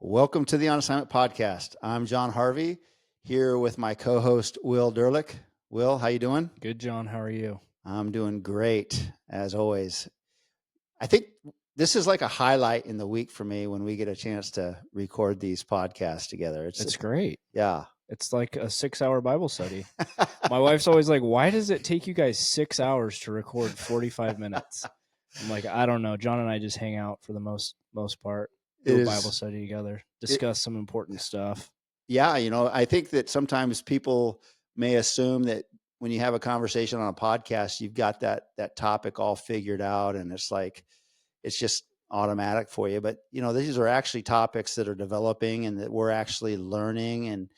Welcome to the On Assignment podcast. I'm John Harvey here with my co-host Will Derlick. Will, how you doing? Good, John. How are you? I'm doing great as always. I think this is like a highlight in the week for me when we get a chance to record these podcasts together. It's great. Yeah. It's like a 6-hour Bible study. My wife's always like, why does it take you guys 6 hours to record 45 minutes? I'm like, I don't know. John and I just hang out for the most part, do a Bible study together, discuss some important stuff. Yeah, I think that sometimes people may assume that when you have a conversation on a podcast, you've got that topic all figured out, and it's just automatic for you. But these are actually topics that are developing and that we're actually learning and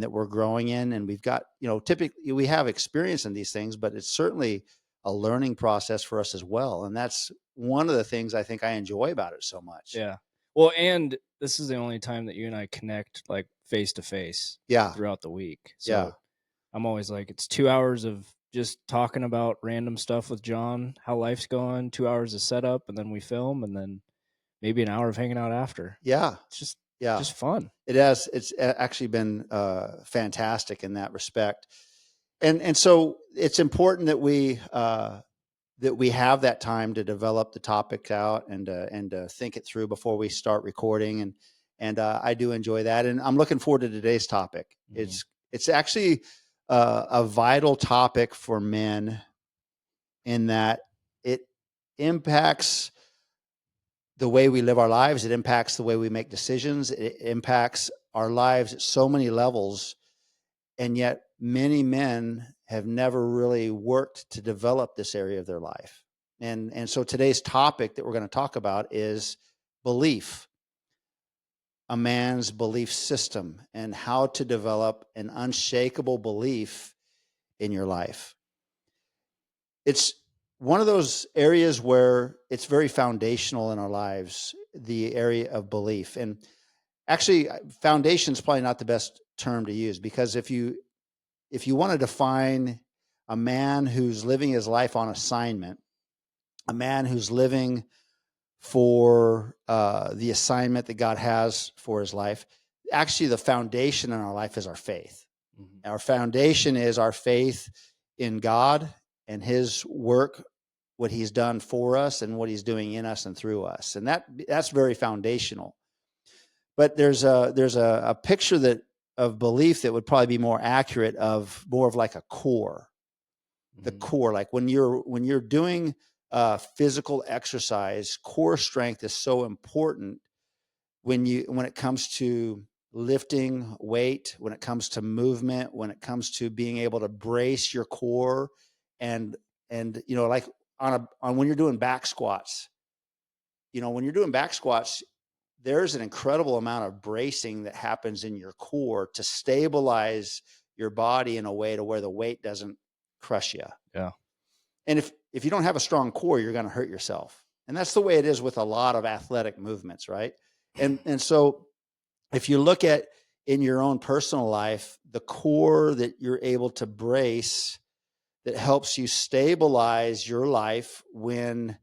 that we're growing in. And we've got, typically we have experience in these things, but it's certainly a learning process for us as well. And that's one of the things I think I enjoy about it so much. Yeah. Well, and this is the only time that you and I connect like face to face throughout the week. So I'm always like, it's 2 hours of just talking about random stuff with John, how life's going, 2 hours of setup, and then we film, and then maybe an hour of hanging out after. Yeah. It's just fun. It has. It's actually been fantastic in that respect. And so it's important that we have that time to develop the topic out and to think it through before we start recording. And I do enjoy that. And I'm looking forward to today's topic. Mm-hmm. It's actually a vital topic for men in that it impacts the way we live our lives. It impacts the way we make decisions. It impacts our lives at so many levels. And yet many men have never really worked to develop this area of their life. And so today's topic that we're going to talk about is belief, a man's belief system, and how to develop an unshakable belief in your life. It's one of those areas where it's very foundational in our lives, the area of belief. And actually, foundation is probably not the best term to use, because if you want to define a man who's living his life on assignment, a man who's living for the assignment that God has for his life, actually the foundation in our life is our faith. Mm-hmm. Our foundation is our faith in God and his work, what he's done for us and what he's doing in us and through us. And that's very foundational. But there's a picture of belief that would probably be more accurate, of more of like a core. Mm-hmm. The core, like when you're doing physical exercise, core strength is so important when it comes to lifting weight, when it comes to movement, when it comes to being able to brace your core, and like on when you're doing back squats, when you're doing back squats, there's an incredible amount of bracing that happens in your core to stabilize your body in a way to where the weight doesn't crush you. Yeah. And if you don't have a strong core, you're going to hurt yourself. And that's the way it is with a lot of athletic movements, right? And so if you look at in your own personal life, the core that you're able to brace that helps you stabilize your life when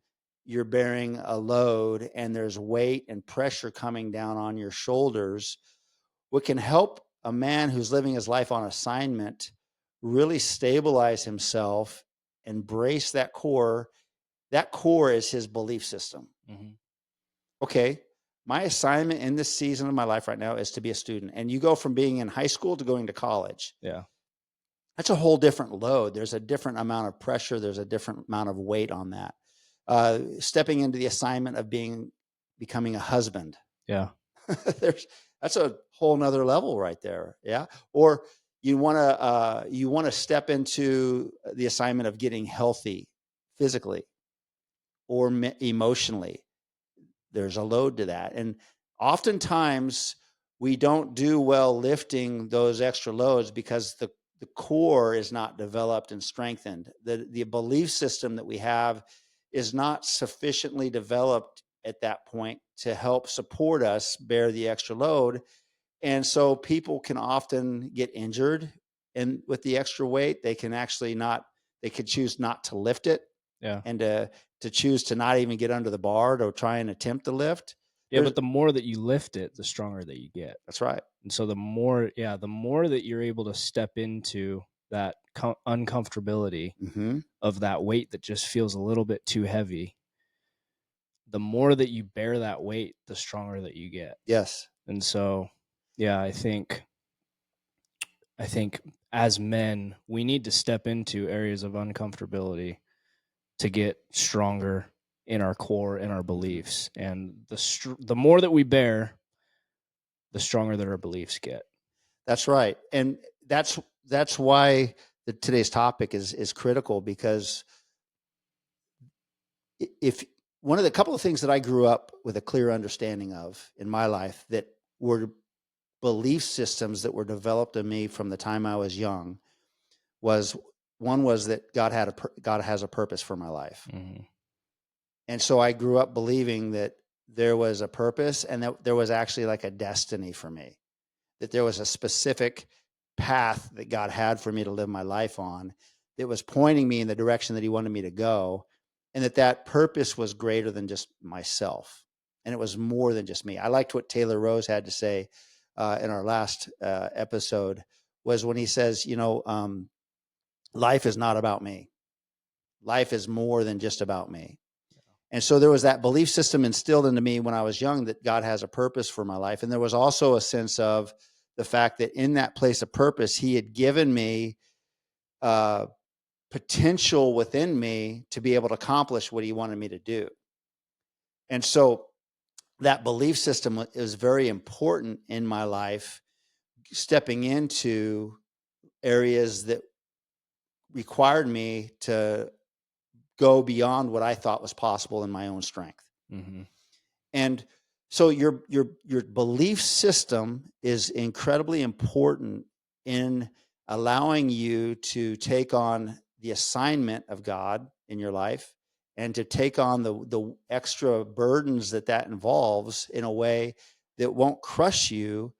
you're bearing a load and there's weight and pressure coming down on your shoulders, what can help a man who's living his life on assignment really stabilize himself and brace that core is his belief system. Mm-hmm. Okay, my assignment in this season of my life right now is to be a student. And you go from being in high school to going to college. Yeah. That's a whole different load. There's a different amount of pressure. There's a different amount of weight on that. Stepping into the assignment of becoming a husband. Yeah. That's a whole nother level right there. Yeah. Or you want to step into the assignment of getting healthy physically or emotionally. There's a load to that. And oftentimes we don't do well lifting those extra loads because the core is not developed and strengthened. The belief system that we have is not sufficiently developed at that point to help support us bear the extra load. And so people can often get injured, and with the extra weight, they could choose not to lift it. Yeah. And to choose to not even get under the bar to try and attempt to lift. Yeah, but the more that you lift it, the stronger that you get. That's right. And so the more that you're able to step into that uncomfortability of that weight that just feels a little bit too heavy, the more that you bear that weight, the stronger that you get. Yes. And so, yeah, I think as men, we need to step into areas of uncomfortability to get stronger in our core, in our beliefs. And the more that we bear, the stronger that our beliefs get. That's right. And that's why today's topic is critical, because if one of the couple of things that I grew up with a clear understanding of in my life that were belief systems that were developed in me from the time I was young was that God has a purpose for my life. Mm-hmm. And so I grew up believing that there was a purpose and that there was actually like a destiny for me, that there was a specific path that God had for me to live my life on that was pointing me in the direction that he wanted me to go. And that purpose was greater than just myself. And it was more than just me. I liked what Taylor Rose had to say in our last episode, was when he says, life is not about me. Life is more than just about me. And so there was that belief system instilled into me when I was young that God has a purpose for my life. And there was also a sense of the fact that in that place of purpose, he had given me potential within me to be able to accomplish what he wanted me to do. And so that belief system is very important in my life, stepping into areas that required me to go beyond what I thought was possible in my own strength. Mm-hmm. And so your belief system is incredibly important in allowing you to take on the assignment of God in your life and to take on the extra burdens that involves in a way that won't crush you,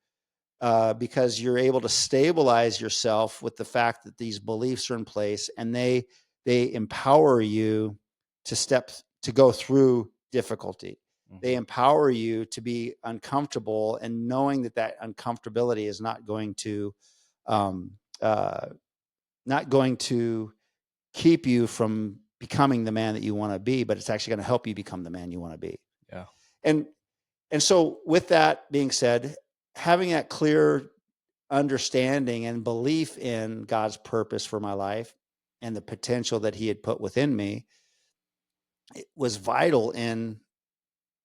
because you're able to stabilize yourself with the fact that these beliefs are in place, and they empower you to go through difficulty. Mm-hmm. They empower you to be uncomfortable, and knowing that uncomfortability is not going to keep you from becoming the man that you want to be, but it's actually going to help you become the man you want to be. Yeah. And so with that being said, having that clear understanding and belief in God's purpose for my life and the potential that he had put within me, it was vital in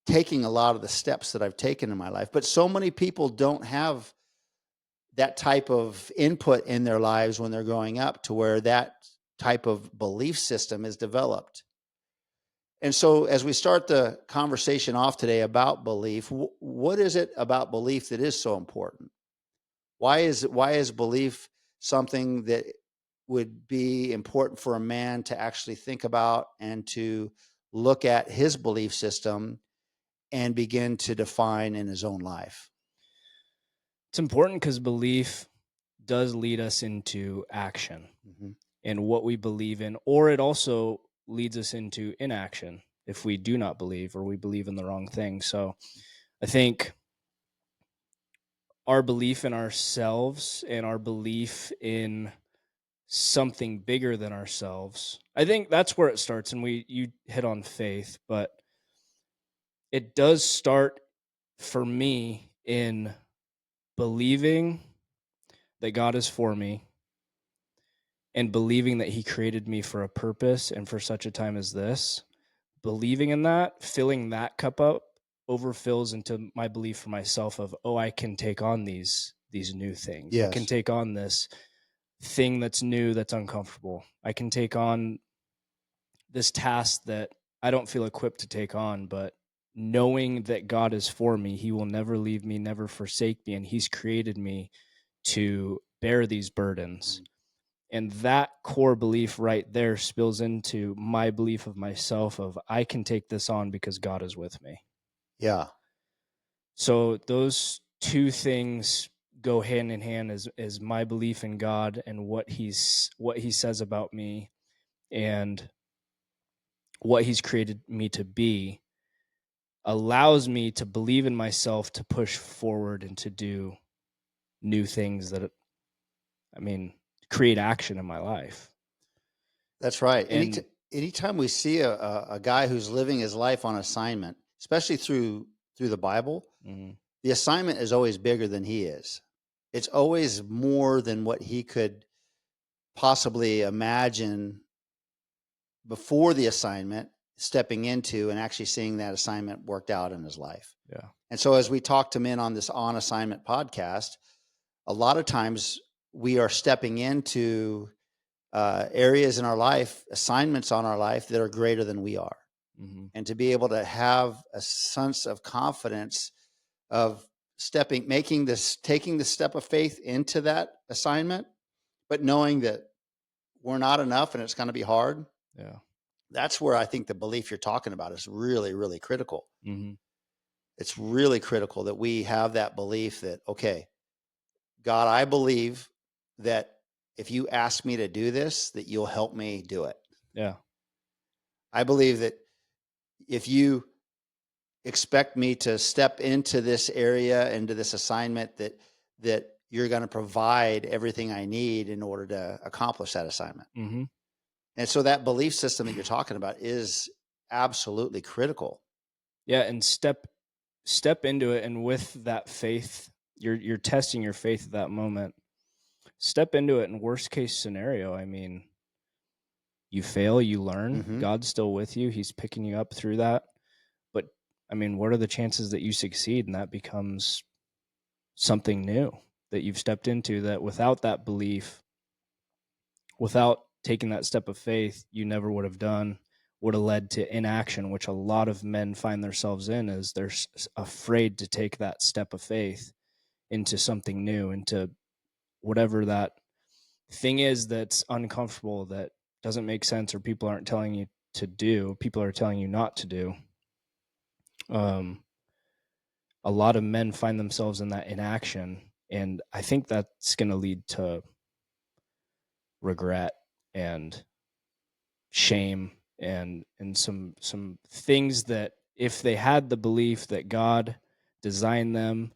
taking a lot of the steps that I've taken in my life. But so many people don't have that type of input in their lives when they're growing up to where that type of belief system is developed. And so as we start the conversation off today about belief, what is it about belief that is so important? Why is belief something that would be important for a man to actually think about and to look at his belief system and begin to define in his own life? It's important because belief does lead us into action and what we believe in, or it also leads us into inaction if we do not believe or we believe in the wrong thing. So I think our belief in ourselves and our belief in something bigger than ourselves, I think that's where it starts. And you hit on faith, but it does start for me in believing that God is for me and believing that he created me for a purpose and for such a time as this. Believing in that, filling that cup up, overfills into my belief for myself of, I can take on these new things. Yes. I can take on this thing that's new, that's uncomfortable. I can take on this task that I don't feel equipped to take on, but knowing that God is for me, he will never leave me, never forsake me, and he's created me to bear these burdens. And that core belief right there spills into my belief of myself of I can take this on because God is with me. Yeah. So those two things go hand in hand as my belief in God and what he says about me and what he's created me to be allows me to believe in myself, to push forward and to do new things that, create action in my life. That's right. And Anytime we see a guy who's living his life on assignment, especially through the Bible, the assignment is always bigger than he is. It's always more than what he could possibly imagine before the assignment, stepping into and actually seeing that assignment worked out in his life. Yeah. And so as we talk to men on this On Assignment podcast, a lot of times we are stepping into areas in our life, assignments on our life that are greater than we are. And to be able to have a sense of confidence of taking the step of faith into that assignment, but knowing that we're not enough and it's going to be hard. Yeah. That's where I think the belief you're talking about is really, really critical. It's really critical that we have that belief that, okay, God, I believe that if you ask me to do this, that you'll help me do it. Yeah. I believe that if you expect me to step into this area, into this assignment, that you're going to provide everything I need in order to accomplish that assignment. And so that belief system that you're talking about is absolutely critical. Yeah. And step into it. And with that faith, you're testing your faith at that moment. Step into it in worst case scenario. You fail, you learn. God's still with you. He's picking you up through that. But what are the chances that you succeed and that becomes something new that you've stepped into, that without that belief, without taking that step of faith, you never would have done, would have led to inaction, which a lot of men find themselves in, is they're afraid to take that step of faith into something new, into whatever that thing is that's uncomfortable, that doesn't make sense, or people aren't telling you to do, people are telling you not to do. A lot of men find themselves in that inaction, and I think that's going to lead to regret and shame and some things that, if they had the belief that God designed them,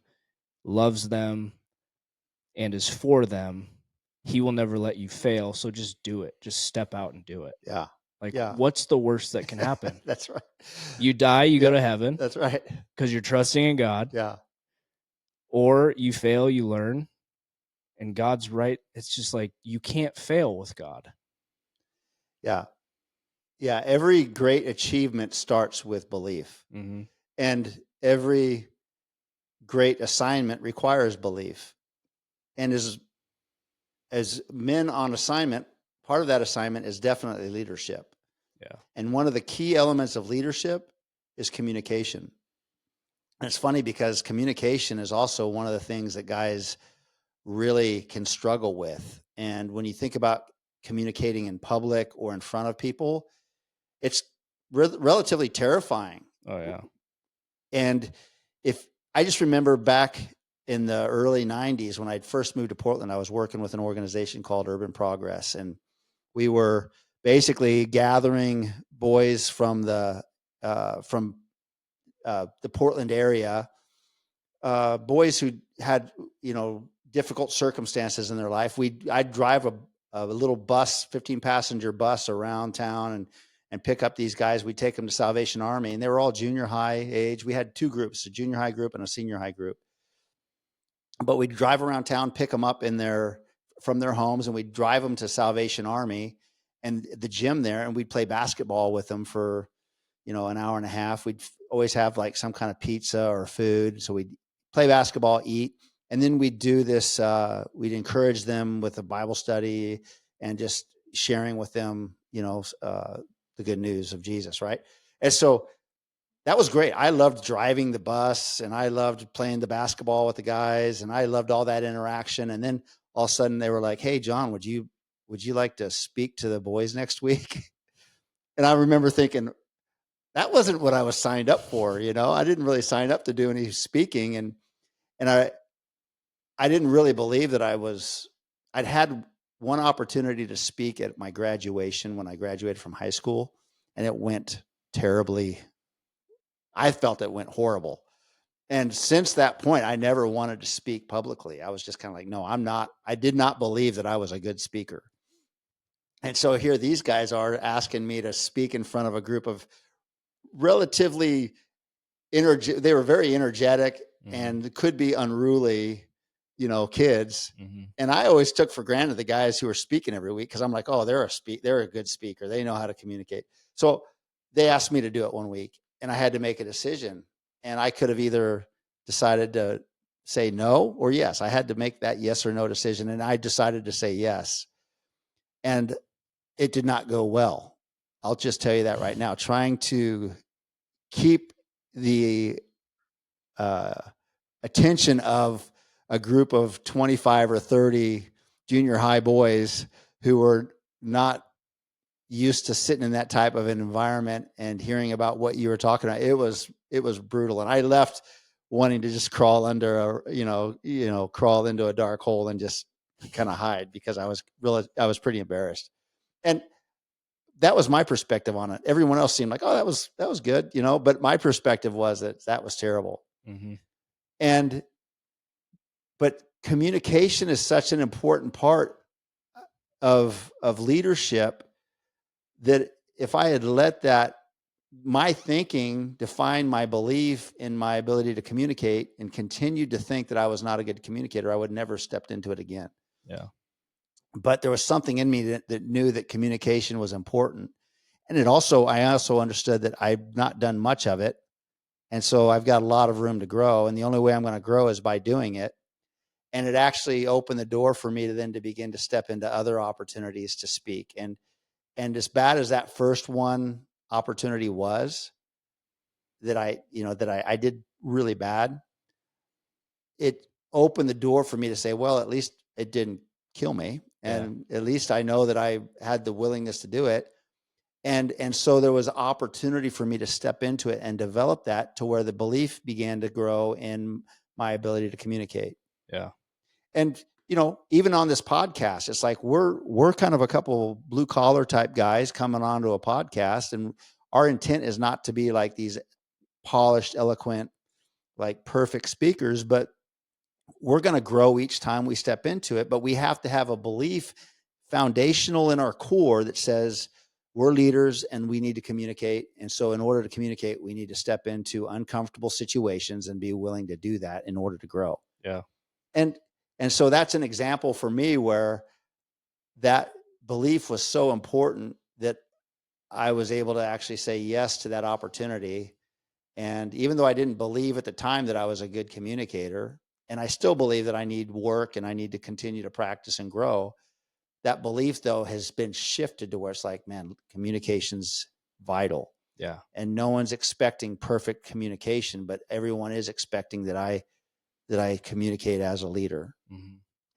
loves them, and is for them, he will never let you fail. So just do it. Just step out and do it. Yeah. What's the worst that can happen? That's right. You die, you go to heaven. That's right. Because you're trusting in God. Yeah. Or you fail, you learn, and God's right. It's just like, you can't fail with God. Yeah. Yeah. Every great achievement starts with belief. And every great assignment requires belief. And as men on assignment, part of that assignment is definitely leadership. Yeah. And one of the key elements of leadership is communication. And it's funny because communication is also one of the things that guys really can struggle with. And when you think about communicating in public or in front of people, it's relatively terrifying. Oh, yeah. And if I just remember back in the early 90s, when I'd first moved to Portland, I was working with an organization called Urban Progress. And we were basically gathering boys from the Portland area, boys who had, difficult circumstances in their life. I'd drive a little bus, 15 passenger bus around town and pick up these guys. We'd take them to Salvation Army, and they were all junior high age. We had two groups, a junior high group and a senior high group. But we'd drive around town, pick them up from their homes, and we'd drive them to Salvation Army and the gym there, and we'd play basketball with them for, an hour and a half. We'd always have like some kind of pizza or food. So we'd play basketball, eat, and then we'd do this. We'd encourage them with a Bible study and just sharing with them, the good news of Jesus. Right. And so that was great. I loved driving the bus, and I loved playing the basketball with the guys, and I loved all that interaction. And then all of a sudden they were like, "Hey, John, would you like to speak to the boys next week?" And I remember thinking, that wasn't what I was signed up for. I didn't really sign up to do any speaking. And I didn't really believe that I'd had one opportunity to speak at my graduation when I graduated from high school, and it went terribly. I felt it went horrible. And since that point, I never wanted to speak publicly. I was just kind of like, no, I did not believe that I was a good speaker. And so here these guys are asking me to speak in front of a group of relatively they were very energetic and could be unruly, kids. And I always took for granted the guys who were speaking every week, because I'm like, oh, they're a good speaker. They know how to communicate. So they asked me to do it one week, and I had to make a decision. And I could have either decided to say no or yes. I had to make that yes or no decision. And I decided to say yes. And it did not go well. I'll just tell you that right now. Trying to keep the attention of a group of 25 or 30 junior high boys who were not used to sitting in that type of an environment and hearing about what you were talking about. It was brutal. And I left wanting to just crawl under crawl into a dark hole and just kind of hide, because I was pretty embarrassed. And that was my perspective on it. Everyone else seemed like, oh, that was good, but my perspective was that was terrible. But communication is such an important part of leadership, that if I had let my thinking define my belief in my ability to communicate, and continued to think that I was not a good communicator, I would never have stepped into it again. Yeah. But there was something in me that knew that communication was important. And I also understood that I've not done much of it. And so I've got a lot of room to grow. And the only way I'm going to grow is by doing it. And it actually opened the door for me to begin to step into other opportunities to speak. And as bad as that first one opportunity was, that I did really bad, it opened the door for me to say, well, at least it didn't kill me. And at least I know that I had the willingness to do it. And so there was opportunity for me to step into it and develop that, to where the belief began to grow in my ability to communicate. Yeah. And, even on this podcast, it's like, we're kind of a couple blue collar type guys coming onto a podcast, and our intent is not to be like these polished, eloquent, like perfect speakers, but we're going to grow each time we step into it. But we have to have a belief foundational in our core that says we're leaders and we need to communicate. And so in order to communicate, we need to step into uncomfortable situations and be willing to do that in order to grow. Yeah. And so that's an example for me where that belief was so important that I was able to actually say yes to that opportunity. And even though I didn't believe at the time that I was a good communicator, and I still believe that I need work and I need to continue to practice and grow, that belief though has been shifted to where it's like, man, communication's vital. Yeah. And no one's expecting perfect communication, but everyone is expecting that I communicate as a leader.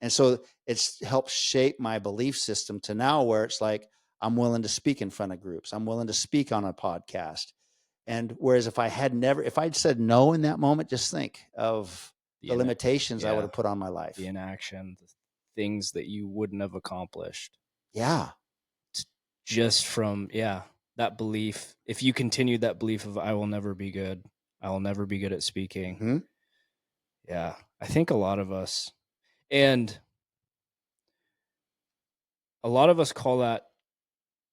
And so it's helped shape my belief system to now where it's like, I'm willing to speak in front of groups. I'm willing to speak on a podcast. And whereas if I'd said no in that moment, just think of the limitations I would have put on my life. The inaction, the things that you wouldn't have accomplished. Yeah. Just from, that belief. If you continued that belief of, I will never be good. I will never be good at speaking. Yeah. I think a lot of us call that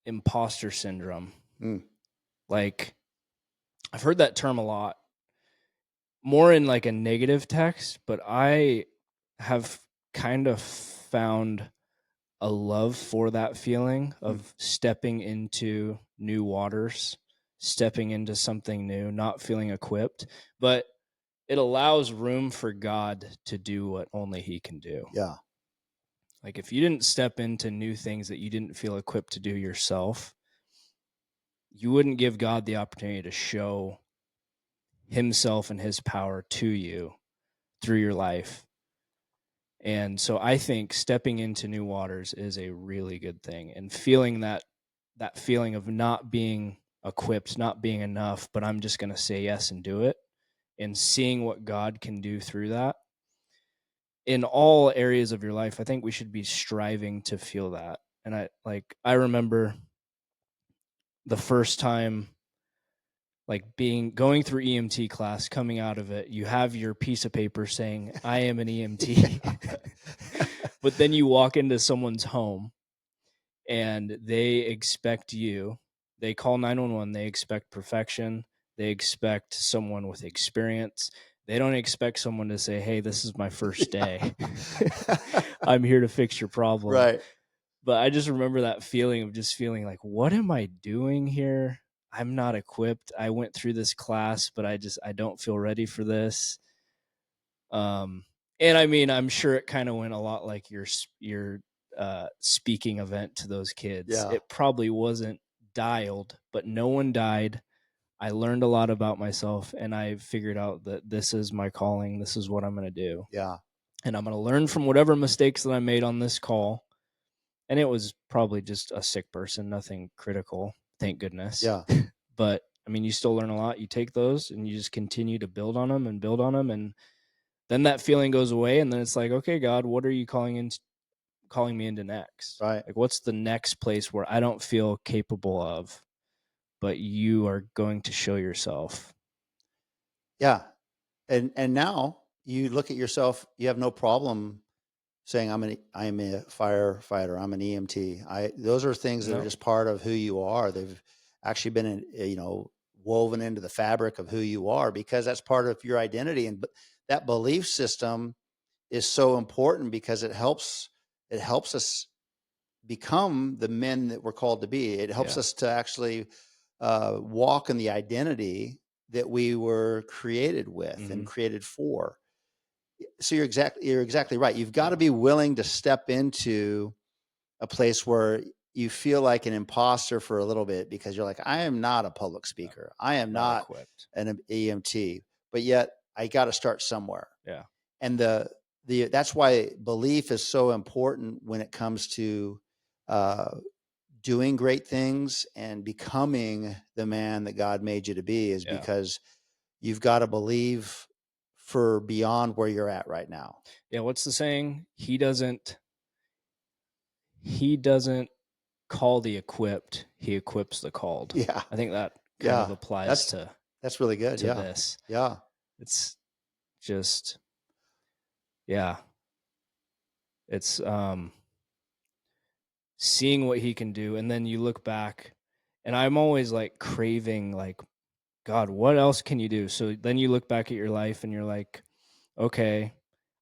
imposter syndrome. Like, I've heard that term a lot, more in like a negative text, but I have kind of found a love for that feeling of stepping into new waters, stepping into something new, not feeling equipped, but it allows room for God to do what only He can do. Yeah. Like, if you didn't step into new things that you didn't feel equipped to do yourself, you wouldn't give God the opportunity to show Himself and His power to you through your life. And so I think stepping into new waters is a really good thing, and feeling that feeling of not being equipped, not being enough, but I'm just going to say yes and do it, and seeing what God can do through that in all areas of your life. I think we should be striving to feel that. And I remember the first time like going through EMT class, coming out of it, you have your piece of paper saying, I am an EMT. But then you walk into someone's home and they expect they call 911, they expect perfection, they expect someone with experience. They don't expect someone to say, hey, this is my first day. I'm here to fix your problem. Right. But I just remember that feeling of just feeling like, what am I doing here? I'm not equipped. I went through this class, but I don't feel ready for this. And I mean, I'm sure it kind of went a lot like your speaking event to those kids. Yeah. It probably wasn't dialed, but no one died. I learned a lot about myself, and I figured out that this is my calling. This is what I'm going to do. Yeah. And I'm going to learn from whatever mistakes that I made on this call. And it was probably just a sick person, nothing critical, thank goodness. Yeah. But I mean, you still learn a lot. You take those and you just continue to build on them. And then that feeling goes away. And then it's like, okay, God, what are you calling me into next? Right. Like, what's the next place where I don't feel capable of, but you are going to show yourself? Yeah. And now you look at yourself, you have no problem saying I'm a firefighter, I'm an EMT. Those are things that are just part of who you are. They've actually been woven into the fabric of who you are, because that's part of your identity. And that belief system is so important because it helps us become the men that we're called to be. It helps us to actually walk in the identity that we were created with and created for. So you're exactly right. You've got to be willing to step into a place where you feel like an imposter for a little bit, because you're like, I am not a public speaker. I am not equipped. an EMT, but yet I got to start somewhere. Yeah. And that's why belief is so important when it comes to doing great things and becoming the man that God made you to be, is because you've got to believe for beyond where you're at right now. Yeah. What's the saying? He doesn't call the equipped, he equips the called. Yeah. I think that kind of applies that's really good. To this. Yeah. It's just, it's seeing what he can do. And then you look back, and I'm always like craving, like, God, what else can you do? So then you look back at your life and you're like, okay,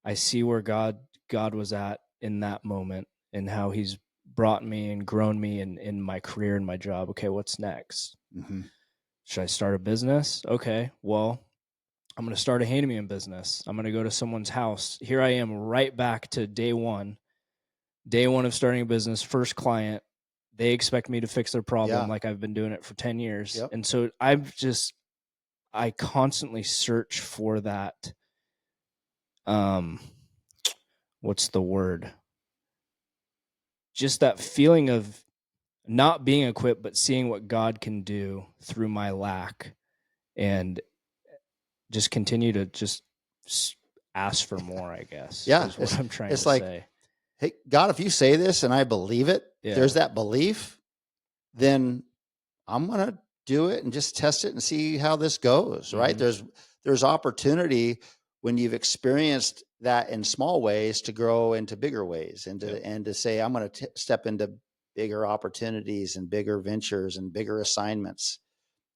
I see where God was at in that moment and how he's brought me and grown me in my career and my job. Okay, what's next? Mm-hmm. Should I start a business? Okay, well, I'm going to start a handyman business. I'm going to go to someone's house. Here I am, right back to day one of starting a business, first client. They expect me to fix their problem like I've been doing it for 10 years. Yep. And so I constantly search for that. What's the word? Just that feeling of not being equipped, but seeing what God can do through my lack, and just continue to just ask for more, I guess. Yeah. Is what I'm trying to like, say. Hey, God, if you say this and I believe it, there's that belief, then I'm going to do it and just test it and see how this goes. Right. There's opportunity when you've experienced that in small ways to grow into bigger ways, and to say, I'm going to step into bigger opportunities and bigger ventures and bigger assignments.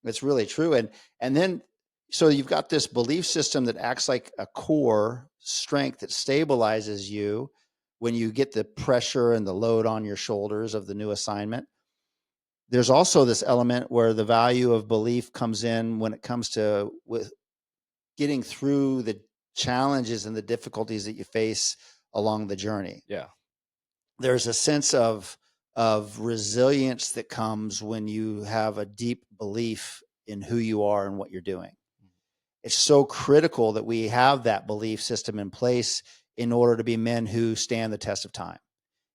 It's really true. And then, so you've got this belief system that acts like a core strength that stabilizes you when you get the pressure and the load on your shoulders of the new assignment. There's also this element where the value of belief comes in when it comes to with getting through the challenges and the difficulties that you face along the journey. Yeah. There's a sense of resilience that comes when you have a deep belief in who you are and what you're doing. It's so critical that we have that belief system in place in order to be men who stand the test of time,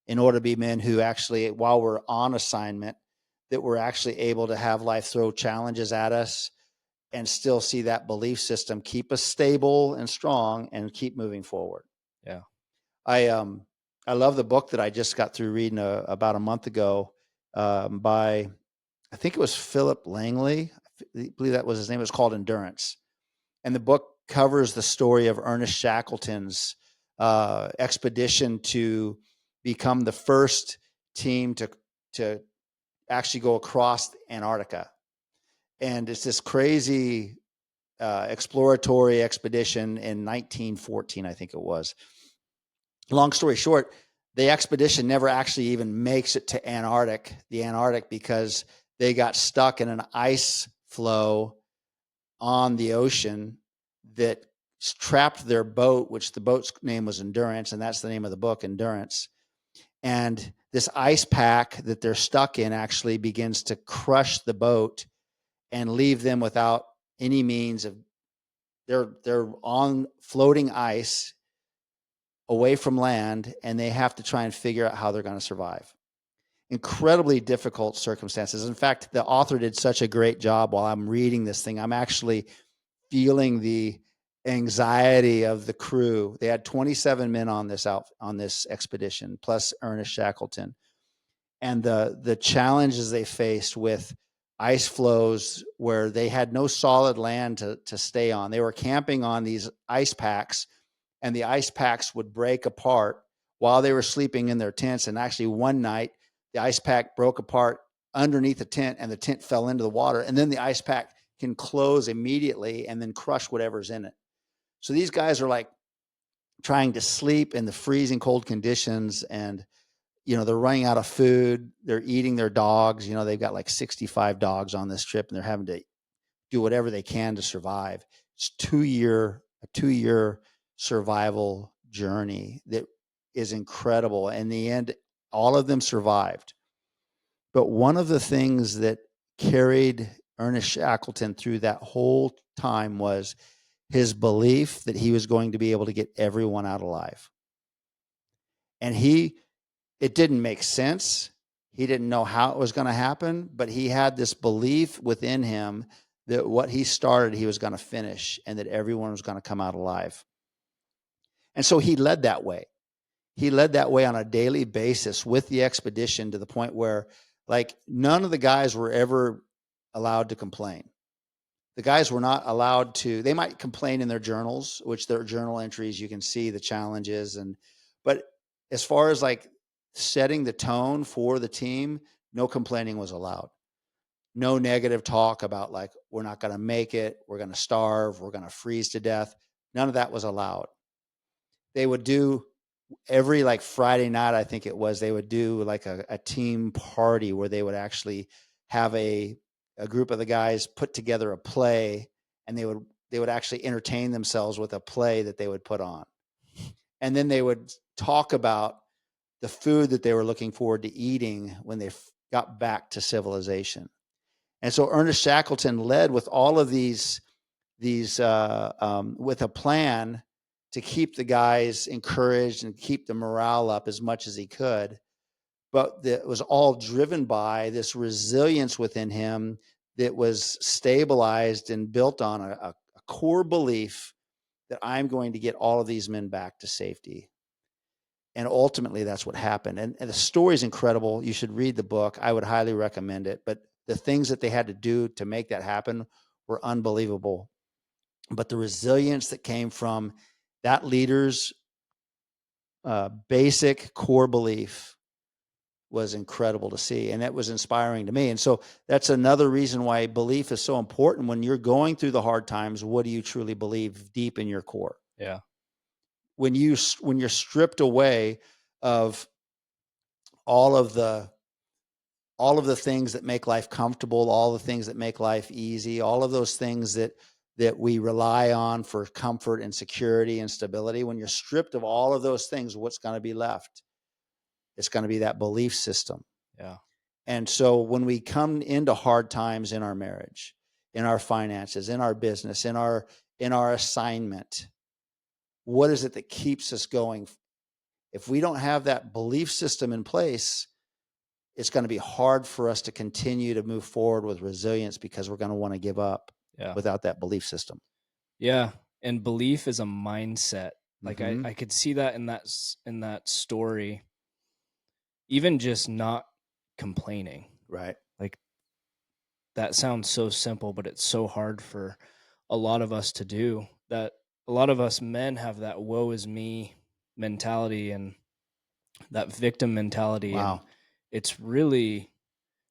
in order to be men who actually, while we're on assignment, that we're actually able to have life throw challenges at us and still see that belief system keep us stable and strong and keep moving forward. Yeah. I love the book that I just got through reading about a month ago by, I think it was Philip Langley. I believe that was his name. It was called Endurance. And the book covers the story of Ernest Shackleton's expedition to become the first team to actually go across Antarctica. And it's this crazy exploratory expedition in 1914, I think it was. Long story short, the expedition never actually even makes it to the Antarctic, because they got stuck in an ice flow on the ocean that trapped their boat, which the boat's name was Endurance, and that's the name of the book, Endurance. And this ice pack that they're stuck in actually begins to crush the boat and leave them without any means of, they're on floating ice away from land, and they have to try and figure out how they're going to survive. Incredibly difficult circumstances. In fact, the author did such a great job. While I'm reading this thing, I'm actually feeling the anxiety of the crew. They had 27 men on this expedition, plus Ernest Shackleton, and the challenges they faced with ice flows where they had no solid land to stay on. They were camping on these ice packs, and the ice packs would break apart while they were sleeping in their tents. And actually, one night, the ice pack broke apart underneath the tent, and the tent fell into the water. And then the ice pack can close immediately and then crush whatever's in it. So these guys are like trying to sleep in the freezing cold conditions, and they're running out of food. They're eating their dogs. They've got like 65 dogs on this trip, and they're having to do whatever they can to survive. It's a 2-year survival journey that is incredible. In the end, all of them survived. But one of the things that carried Ernest Shackleton through that whole time was his belief that he was going to be able to get everyone out alive. And it didn't make sense. He didn't know how it was going to happen, but he had this belief within him that what he started, he was going to finish, and that everyone was going to come out alive. And so he led that way. He led that way on a daily basis with the expedition, to the point where, like, none of the guys were ever allowed to complain. The guys were not allowed to, they might complain in their journals, which their journal entries, you can see the challenges. But as far as like setting the tone for the team, no complaining was allowed. No negative talk about like, we're not going to make it, we're going to starve, we're going to freeze to death. None of that was allowed. They would do every like Friday night, I think it was, they would do like a team party where they would actually have a group of the guys put together a play, and they would actually entertain themselves with a play that they would put on. And then they would talk about the food that they were looking forward to eating when they got back to civilization. And so Ernest Shackleton led with all of these with a plan to keep the guys encouraged and keep the morale up as much as he could. But it was all driven by this resilience within him that was stabilized and built on a core belief that I'm going to get all of these men back to safety. And ultimately, that's what happened. And the story is incredible. You should read the book. I would highly recommend it. But the things that they had to do to make that happen were unbelievable. But the resilience that came from that leader's basic core belief was incredible to see. And that was inspiring to me. And so that's another reason why belief is so important. When you're going through the hard times, what do you truly believe deep in your core? Yeah. When you're stripped away of all of the things that make life comfortable, all the things that make life easy, all of those things that we rely on for comfort and security and stability, when you're stripped of all of those things, what's going to be left? It's going to be that belief system. Yeah. And so when we come into hard times in our marriage, in our finances, in our business, in our assignment, what is it that keeps us going? If we don't have that belief system in place, it's going to be hard for us to continue to move forward with resilience, because we're going to want to give up without that belief system. Yeah. And belief is a mindset. Like I could see that in that story, even just not complaining. Right. Like that sounds so simple, but it's so hard for a lot of us to do. That a lot of us men have that woe is me mentality and that victim mentality. Wow. And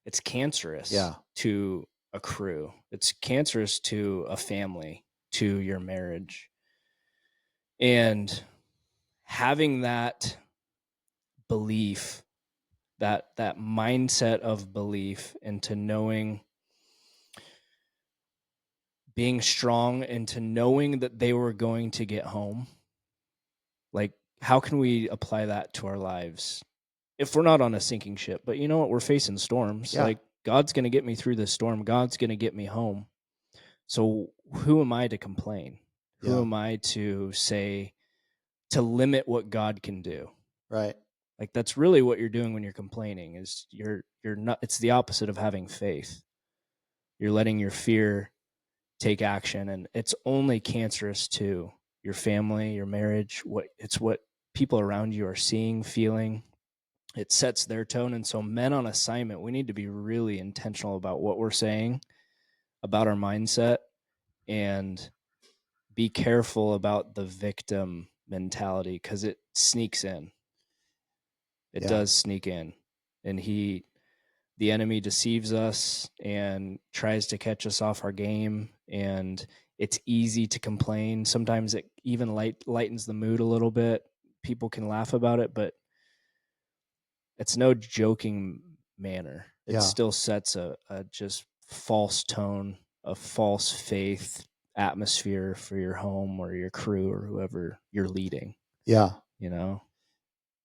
it's cancerous to a crew. It's cancerous to a family, to your marriage. And having that belief, that mindset of belief into knowing, being strong into knowing that they were going to get home. Like, how can we apply that to our lives if we're not on a sinking ship? But you know what? We're facing storms. Yeah. Like, God's going to get me through this storm. God's going to get me home. So who am I to complain? Who am I to say, to limit what God can do? Right. Like, that's really what you're doing when you're complaining, is you're not, it's the opposite of having faith. You're letting your fear take action, and it's only cancerous to your family, your marriage. What people around you are seeing, feeling. It sets their tone. And so men on assignment, we need to be really intentional about what we're saying, about our mindset, and be careful about the victim mentality, because it sneaks in. It does sneak in. And the enemy deceives us and tries to catch us off our game, and it's easy to complain. Sometimes it even lightens the mood a little bit. People can laugh about it, but it's no joking manner. It still sets a just false tone, a false faith atmosphere for your home or your crew or whoever you're leading. Yeah. You know?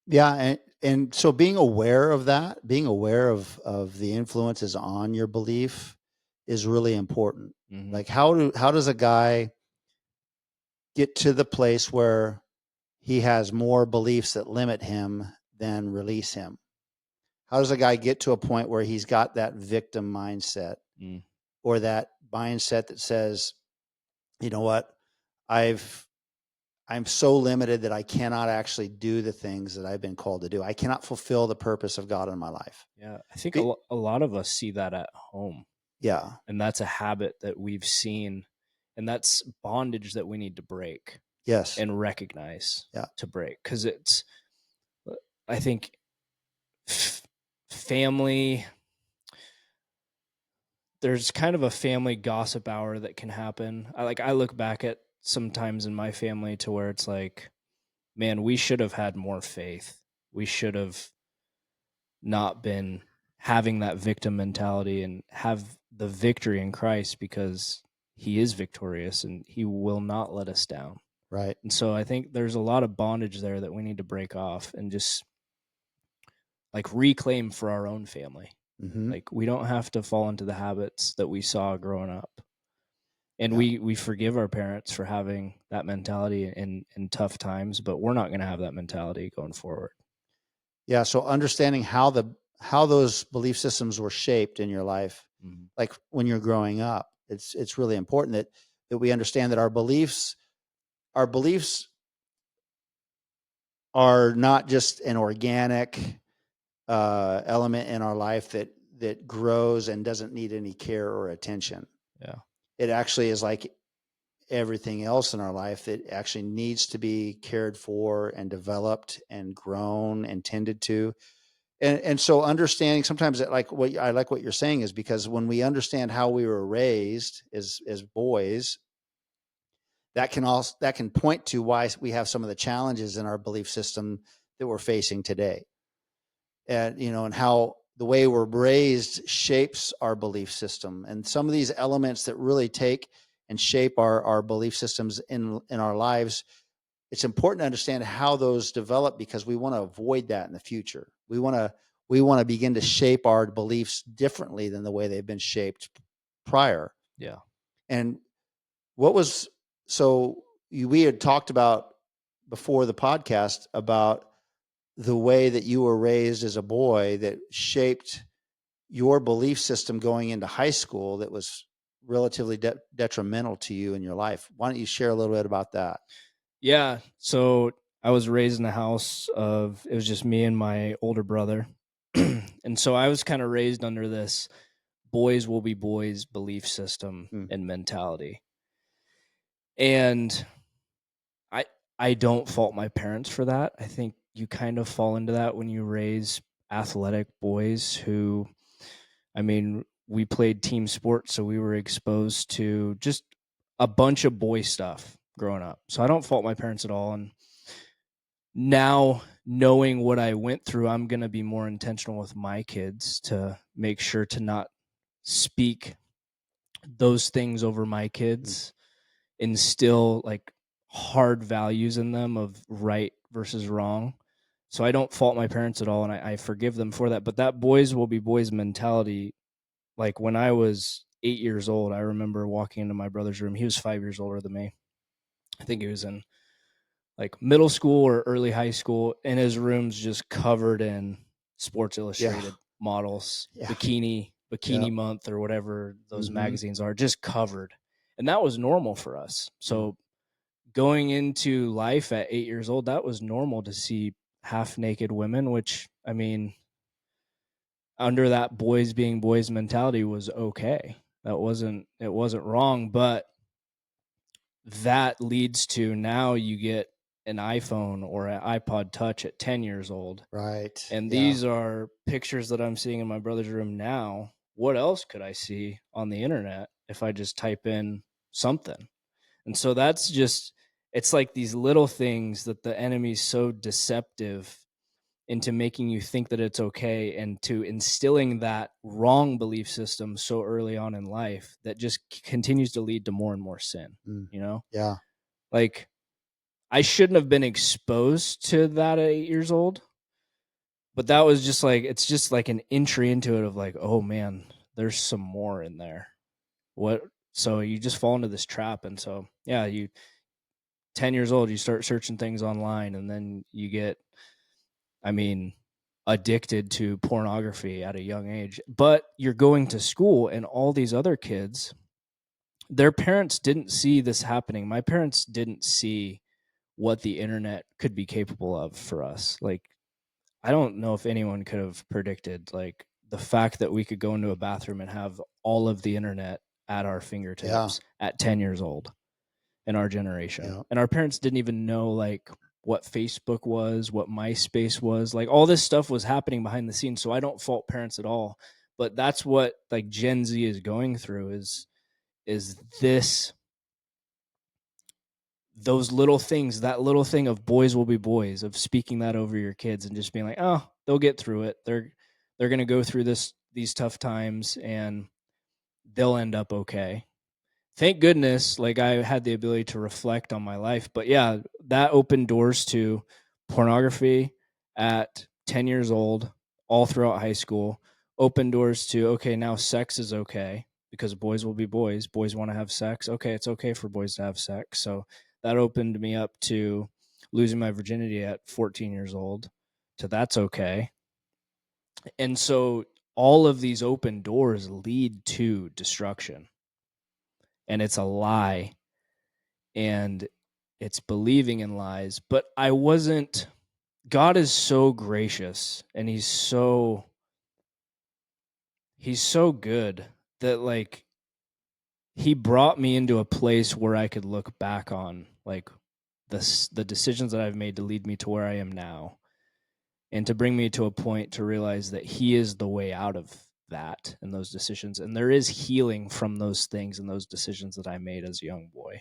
Yeah. And so being aware of that, being aware of the influences on your belief is really important. Mm-hmm. Like how does a guy get to the place where he has more beliefs that limit him than release him? How does a guy get to a point where he's got that victim mindset or that mindset that says, you know what, I'm so limited that I cannot actually do the things that I've been called to do. I cannot fulfill the purpose of God in my life. Yeah, I think a lot of us see that at home. Yeah. And that's a habit that we've seen, and that's bondage that we need to break. Yes. And recognize to break. Because it's, I think, family, there's kind of a family gossip hour that can happen. I look back at sometimes in my family to where it's like, man, we should have had more faith. We should have not been having that victim mentality and have the victory in Christ, because he is victorious and he will not let us down. Right. And so I think there's a lot of bondage there that we need to break off and just like reclaim for our own family. Mm-hmm. Like, we don't have to fall into the habits that we saw growing up. And we forgive our parents for having that mentality in tough times, but we're not going to have that mentality going forward. Yeah. So understanding how those belief systems were shaped in your life, like when you're growing up, it's really important that we understand that our beliefs are not just an organic element in our life that grows and doesn't need any care or attention. Yeah. It actually is like everything else in our life that actually needs to be cared for and developed and grown and tended to. And so understanding sometimes that, like what I like what you're saying, is because when we understand how we were raised as boys, that can point to why we have some of the challenges in our belief system that we're facing today. And and how the way we're raised shapes our belief system, and some of these elements that really take and shape our belief systems in our lives. It's important to understand how those develop, because we want to avoid that in the future. We want to begin to shape our beliefs differently than the way they've been shaped prior. Yeah. And we had talked about before the podcast about the way that you were raised as a boy that shaped your belief system going into high school that was relatively detrimental to you in your life. Why don't you share a little bit about that? Yeah. So I was raised in a house it was just me and my older brother. And so I was kind of raised under this boys will be boys belief system and mentality. And I don't fault my parents for that. I think you kind of fall into that when you raise athletic boys who, I mean, we played team sports, so we were exposed to just a bunch of boy stuff growing up. So I don't fault my parents at all. And now, knowing what I went through, I'm going to be more intentional with my kids to make sure to not speak those things over my kids, instill like hard values in them of right versus wrong. So I don't fault my parents at all, and I forgive them for that. But that boys will be boys mentality, like when I was 8 years old, I remember walking into my brother's room. He was 5 years older than me. I think he was in like middle school or early high school, and his room's just covered in Sports Illustrated models, bikini month or whatever those magazines are, just covered. And that was normal for us. So going into life at 8 years old, that was normal to see half naked women, which, I mean, under that boys being boys mentality was okay. It wasn't wrong, but that leads to now you get an iPhone or an iPod Touch at 10 years old. Right. And these are pictures that I'm seeing in my brother's room now. What else could I see on the internet if I just type in something? And so that's just, it's like these little things that the enemy's so deceptive into making you think that it's okay, and to instilling that wrong belief system so early on in life that just continues to lead to more and more sin, you know? Yeah. Like, I shouldn't have been exposed to that at 8 years old, but that was just like, it's just like an entry into it of like, oh man, there's some more in there. What? So you just fall into this trap. And so, yeah, 10 years old, you start searching things online, and then you get, I mean, addicted to pornography at a young age. But you're going to school, and all these other kids, their parents didn't see this happening. My parents didn't see what the internet could be capable of for us. Like, I don't know if anyone could have predicted like the fact that we could go into a bathroom and have all of the internet at our fingertips at 10 years old in our generation. And our parents didn't even know like what Facebook was, what MySpace was. Like, all this stuff was happening behind the scenes. So I don't fault parents at all. But that's what like Gen Z is going through is this, those little things, that little thing of boys will be boys, of speaking that over your kids and just being like, oh, they'll get through it. They're going to go through these tough times, and they'll end up okay. Thank goodness, like, I had the ability to reflect on my life. But yeah, that opened doors to pornography at 10 years old, all throughout high school. Opened doors to, okay, now sex is okay because boys will be boys. Boys want to have sex. Okay, it's okay for boys to have sex. So that opened me up to losing my virginity at 14 years old, to that's okay. And so all of these open doors lead to destruction. And it's a lie, and it's believing in lies. But God is so gracious, and he's so good that like he brought me into a place where I could look back on like the decisions that I've made to lead me to where I am now, and to bring me to a point to realize that he is the way out of that and those decisions. And there is healing from those things and those decisions that I made as a young boy.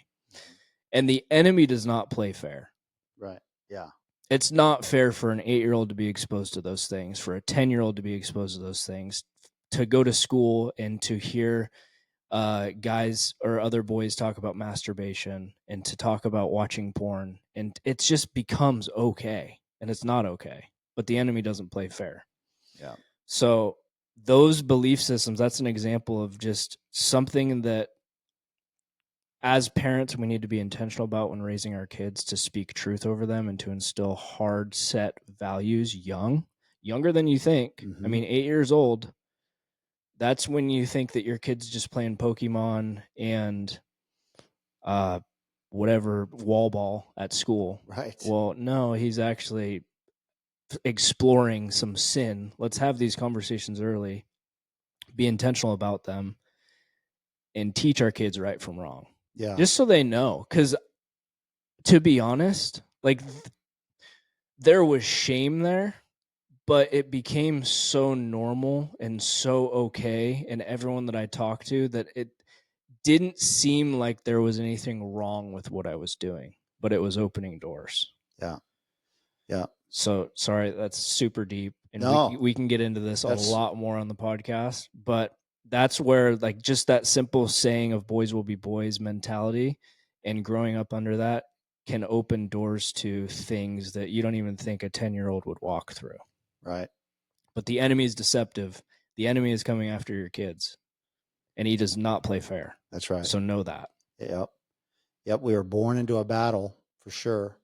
And the enemy does not play fair. Right. Yeah. It's not fair for an 8-year-old to be exposed to those things, for a 10-year-old to be exposed to those things, to go to school and to hear guys or other boys talk about masturbation and to talk about watching porn. And it just becomes okay. And it's not okay. But the enemy doesn't play fair. Yeah. So those belief systems, that's an example of just something that as parents we need to be intentional about when raising our kids, to speak truth over them and to instill hard set values younger than you think. I mean, 8 years old, that's when you think that your kid's just playing Pokemon and whatever wall ball at school. Right. Well, no, he's actually exploring some sin. Let's have these conversations early, be intentional about them and teach our kids right from wrong. Yeah. Just so they know. Because to be honest, like there was shame there, but it became so normal and so okay. And everyone that I talked to, that it didn't seem like there was anything wrong with what I was doing, but it was opening doors. Yeah. Yeah. So sorry, that's super deep. And No, we can get into this a lot more on the podcast, but that's where like just that simple saying of boys will be boys mentality and growing up under that can open doors to things that you don't even think a 10-year-old would walk through. Right. But the enemy is deceptive. The enemy is coming after your kids, and he does not play fair. That's right. So know that. Yep. Yep. We were born into a battle for sure.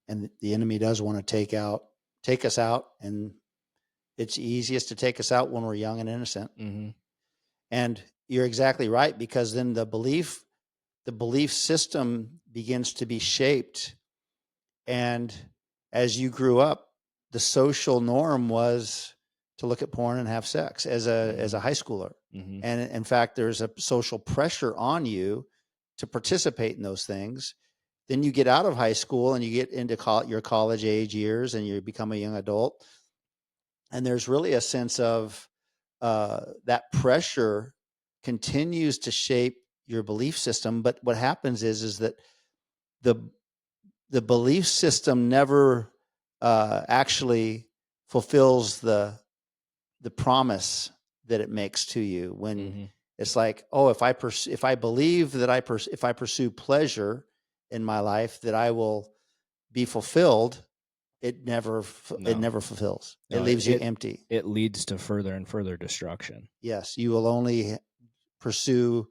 And the enemy does want to take us out. And it's easiest to take us out when we're young and innocent. Mm-hmm. And you're exactly right, because then the belief system begins to be shaped. And as you grew up, the social norm was to look at porn and have sex as a high schooler. Mm-hmm. And in fact, there's a social pressure on you to participate in those things. Then you get out of high school and you get into your college age years and you become a young adult. And there's really a sense of that pressure continues to shape your belief system. But what happens is that the belief system never actually fulfills the promise that it makes to you when it's like, oh, if I believe that if I pursue pleasure in my life, that I will be fulfilled. It never fulfills. No, it leaves you empty. It leads to further and further destruction. Yes, you will only pursue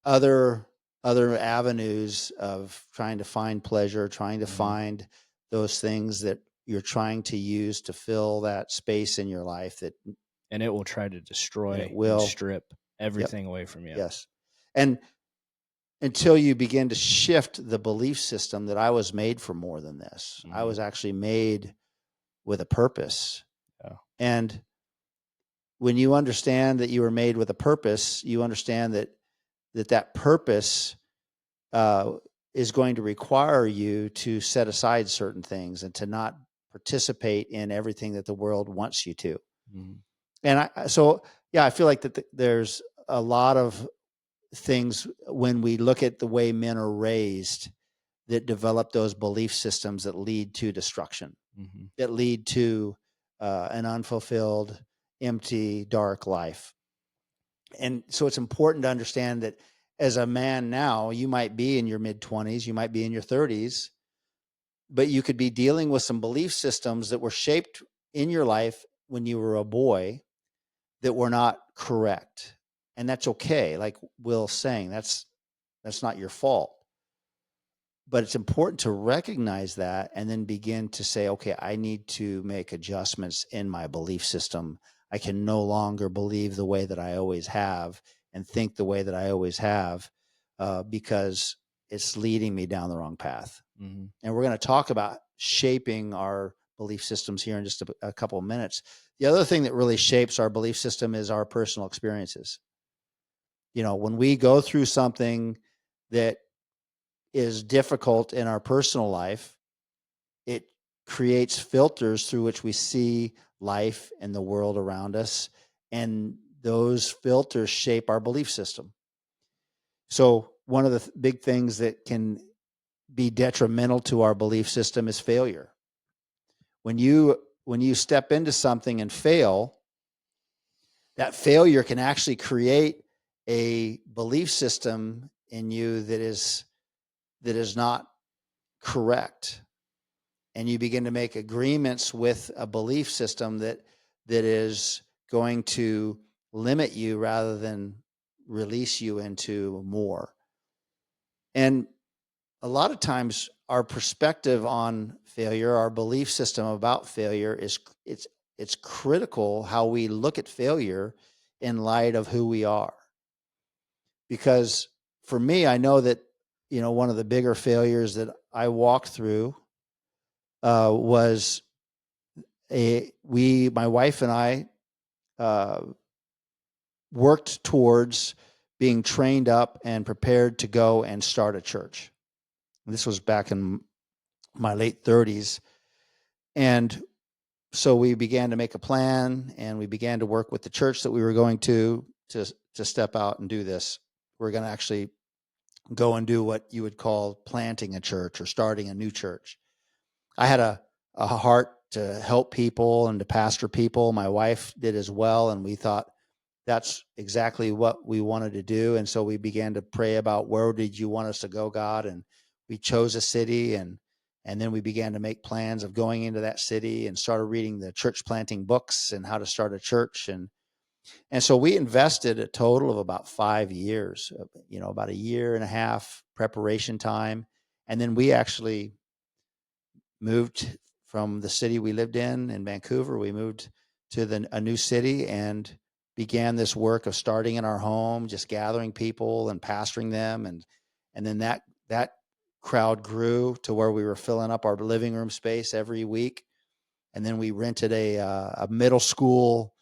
other avenues of trying to find pleasure, trying to find those things that you're trying to use to fill that space in your life and it will try to destroy and strip everything away from you. Yes. And until you begin to shift the belief system that I was made for more than this. I was actually made with a purpose. Yeah. And when you understand that you were made with a purpose, you understand that purpose is going to require you to set aside certain things and to not participate in everything that the world wants you to. Mm-hmm. And I feel like that there's a lot of things when we look at the way men are raised that develop those belief systems that lead to destruction, that lead to an unfulfilled, empty, dark life. And so it's important to understand that as a man now, you might be in your mid-20s, you might be in your 30s, but you could be dealing with some belief systems that were shaped in your life when you were a boy that were not correct. And that's okay. Like Will's saying, that's not your fault. But it's important to recognize that and then begin to say, okay, I need to make adjustments in my belief system. I can no longer believe the way that I always have and think the way that I always have because it's leading me down the wrong path. Mm-hmm. And we're going to talk about shaping our belief systems here in just a couple of minutes. The other thing that really shapes our belief system is our personal experiences. You know, when we go through something that is difficult in our personal life, it creates filters through which we see life and the world around us. And those filters shape our belief system. So one of the big things that can be detrimental to our belief system is failure. When you step into something and fail, that failure can actually create a belief system in you that is not correct. And you begin to make agreements with a belief system that is going to limit you rather than release you into more. And a lot of times our perspective on failure, our belief system about failure it's critical how we look at failure in light of who we are. Because for me, I know that, you know, one of the bigger failures that I walked through was my wife and I worked towards being trained up and prepared to go and start a church. This was back in my late 30s. And so we began to make a plan, and we began to work with the church that we were going to step out and do this. We're going to actually go and do what you would call planting a church or starting a new church. I had a heart to help people and to pastor people. My wife did as well, and we thought that's exactly what we wanted to do. And so we began to pray about, where did you want us to go, God? And we chose a city, and then we began to make plans of going into that city and started reading the church planting books and how to start a church. And so we invested a total of about 5 years, about a year and a half preparation time. And then we actually moved from the city we lived in Vancouver. We moved to a new city and began this work of starting in our home, just gathering people and pastoring them. And then that crowd grew to where we were filling up our living room space every week. And then we rented a middle school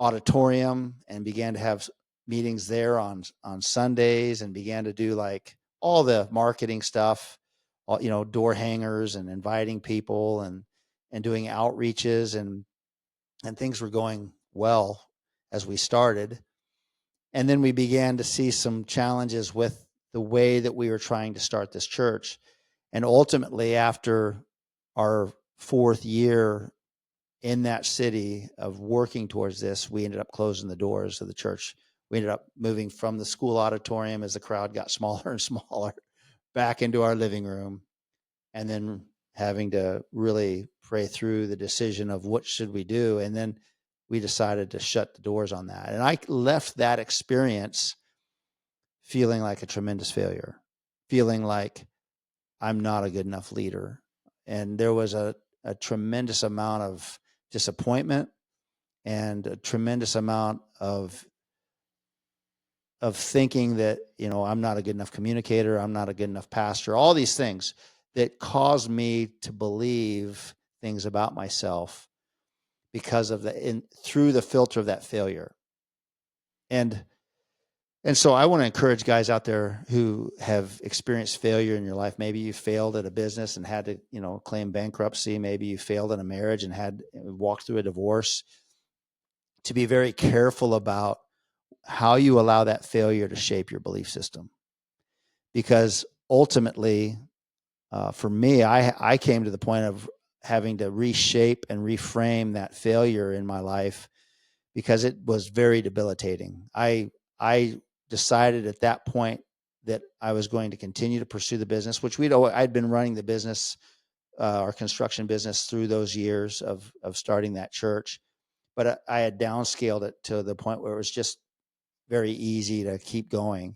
auditorium and began to have meetings there on Sundays, and began to do like all the marketing stuff, door hangers and inviting people and doing outreaches, and things were going well as we started. And then we began to see some challenges with the way that we were trying to start this church. And ultimately, after our 4th year in that city of working towards this, we ended up closing the doors of the church. We ended up moving from the school auditorium, as the crowd got smaller and smaller, back into our living room, and then having to really pray through the decision of what should we do. And then we decided to shut the doors on that. And I left that experience feeling like a tremendous failure, feeling like I'm not a good enough leader. And there was a tremendous amount of disappointment and a tremendous amount of thinking that, I'm not a good enough communicator, I'm not a good enough pastor, all these things that caused me to believe things about myself because of through the filter of that failure. And so I want to encourage guys out there who have experienced failure in your life. Maybe you failed at a business and had to, claim bankruptcy. Maybe you failed in a marriage and had walked through a divorce. To be very careful about how you allow that failure to shape your belief system. Because ultimately, for me, I came to the point of having to reshape and reframe that failure in my life because it was very debilitating. I decided at that point that I was going to continue to pursue the business, which I'd been running the business, our construction business, through those years of starting that church. But I had downscaled it to the point where it was just very easy to keep going.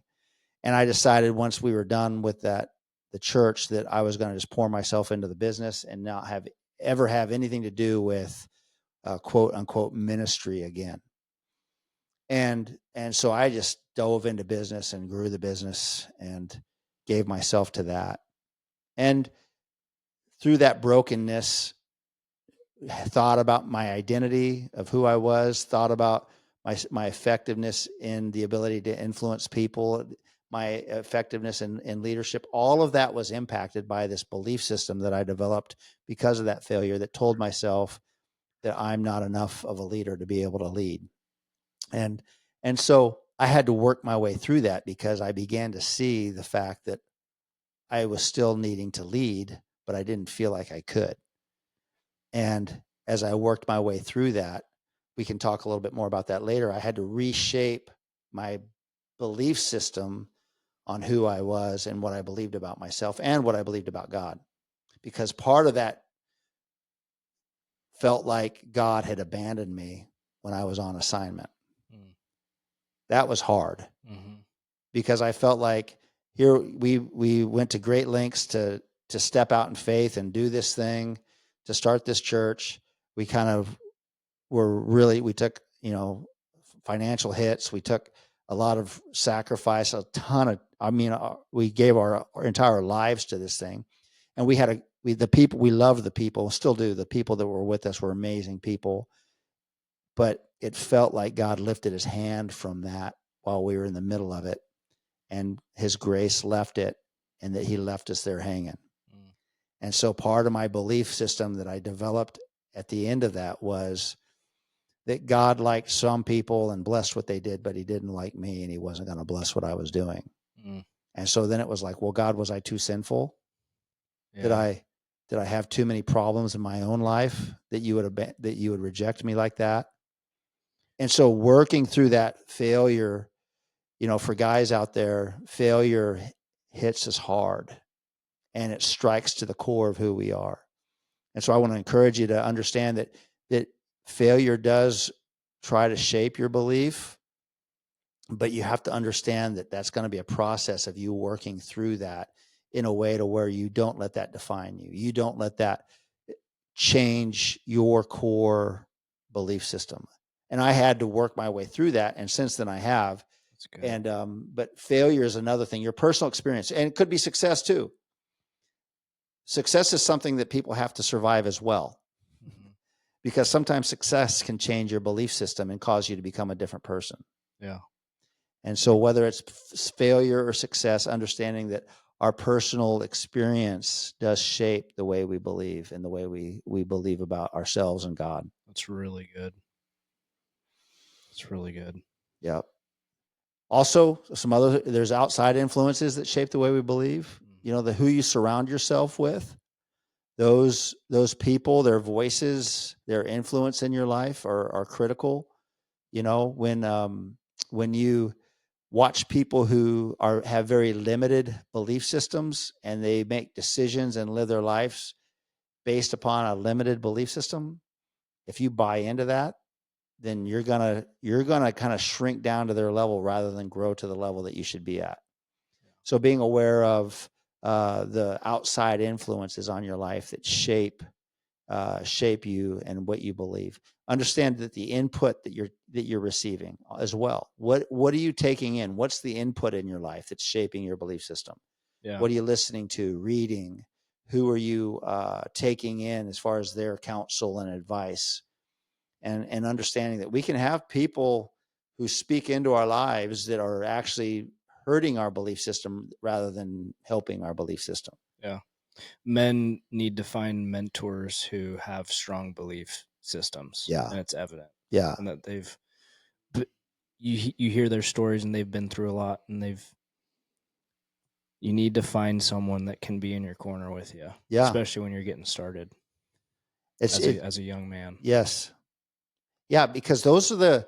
And I decided once we were done with the church, that I was going to just pour myself into the business and not ever have anything to do with quote unquote ministry again. And so I just dove into business and grew the business and gave myself to that. And through that brokenness, thought about my identity of who I was, thought about my effectiveness in the ability to influence people, my effectiveness in leadership. All of that was impacted by this belief system that I developed because of that failure, that told myself that I'm not enough of a leader to be able to lead. And so I had to work my way through that, because I began to see the fact that I was still needing to lead, but I didn't feel like I could. And as I worked my way through that, we can talk a little bit more about that later, I had to reshape my belief system on who I was and what I believed about myself and what I believed about God. Because part of that felt like God had abandoned me when I was on assignment. That was hard, because I felt like here we went to great lengths to step out in faith and do this thing, to start this church. We kind of we took, financial hits. We took a lot of sacrifice, a ton of, we gave our entire lives to this thing. And we loved the people, still do. The people that were with us were amazing people. But it felt like God lifted his hand from that while we were in the middle of it, and his grace left it, and that he left us there hanging. Mm. And so part of my belief system that I developed at the end of that was that God liked some people and blessed what they did, but he didn't like me, and he wasn't going to bless what I was doing. Mm. And so then it was like, well, God, was I too sinful? Yeah. Did I have too many problems in my own life that you would reject me like that? And so working through that failure, for guys out there, failure hits us hard and it strikes to the core of who we are. And so I want to encourage you to understand that failure does try to shape your belief, but you have to understand that that's going to be a process of you working through that in a way to where you don't let that define you. You don't let that change your core belief system. And I had to work my way through that. And since then I have. That's good. And, but failure is another thing, your personal experience, and it could be success too. Success is something that people have to survive as well, because sometimes success can change your belief system and cause you to become a different person. Yeah. And so whether it's failure or success, understanding that our personal experience does shape the way we believe and the way we believe about ourselves and God. That's really good. That's really good. Yep. Also, there's outside influences that shape the way we believe. Who you surround yourself with, those people, their voices, their influence in your life are critical. When you watch people who have very limited belief systems and they make decisions and live their lives based upon a limited belief system, if you buy into that, then you're gonna kind of shrink down to their level rather than grow to the level that you should be at. So being aware of the outside influences on your life that shape you and what you believe. Understand that the input that you're receiving as well. What are you taking in? What's the input in your life that's shaping your belief system? Yeah. What are you listening to, reading? Who are you taking in as far as their counsel and advice? And understanding that we can have people who speak into our lives that are actually hurting our belief system rather than helping our belief system. Yeah. Men need to find mentors who have strong belief systems. Yeah. And it's evident. Yeah. And that you hear their stories and they've been through a lot, and you need to find someone that can be in your corner with you. Yeah. Especially when you're getting started as a young man. Yes. Yeah. Because those are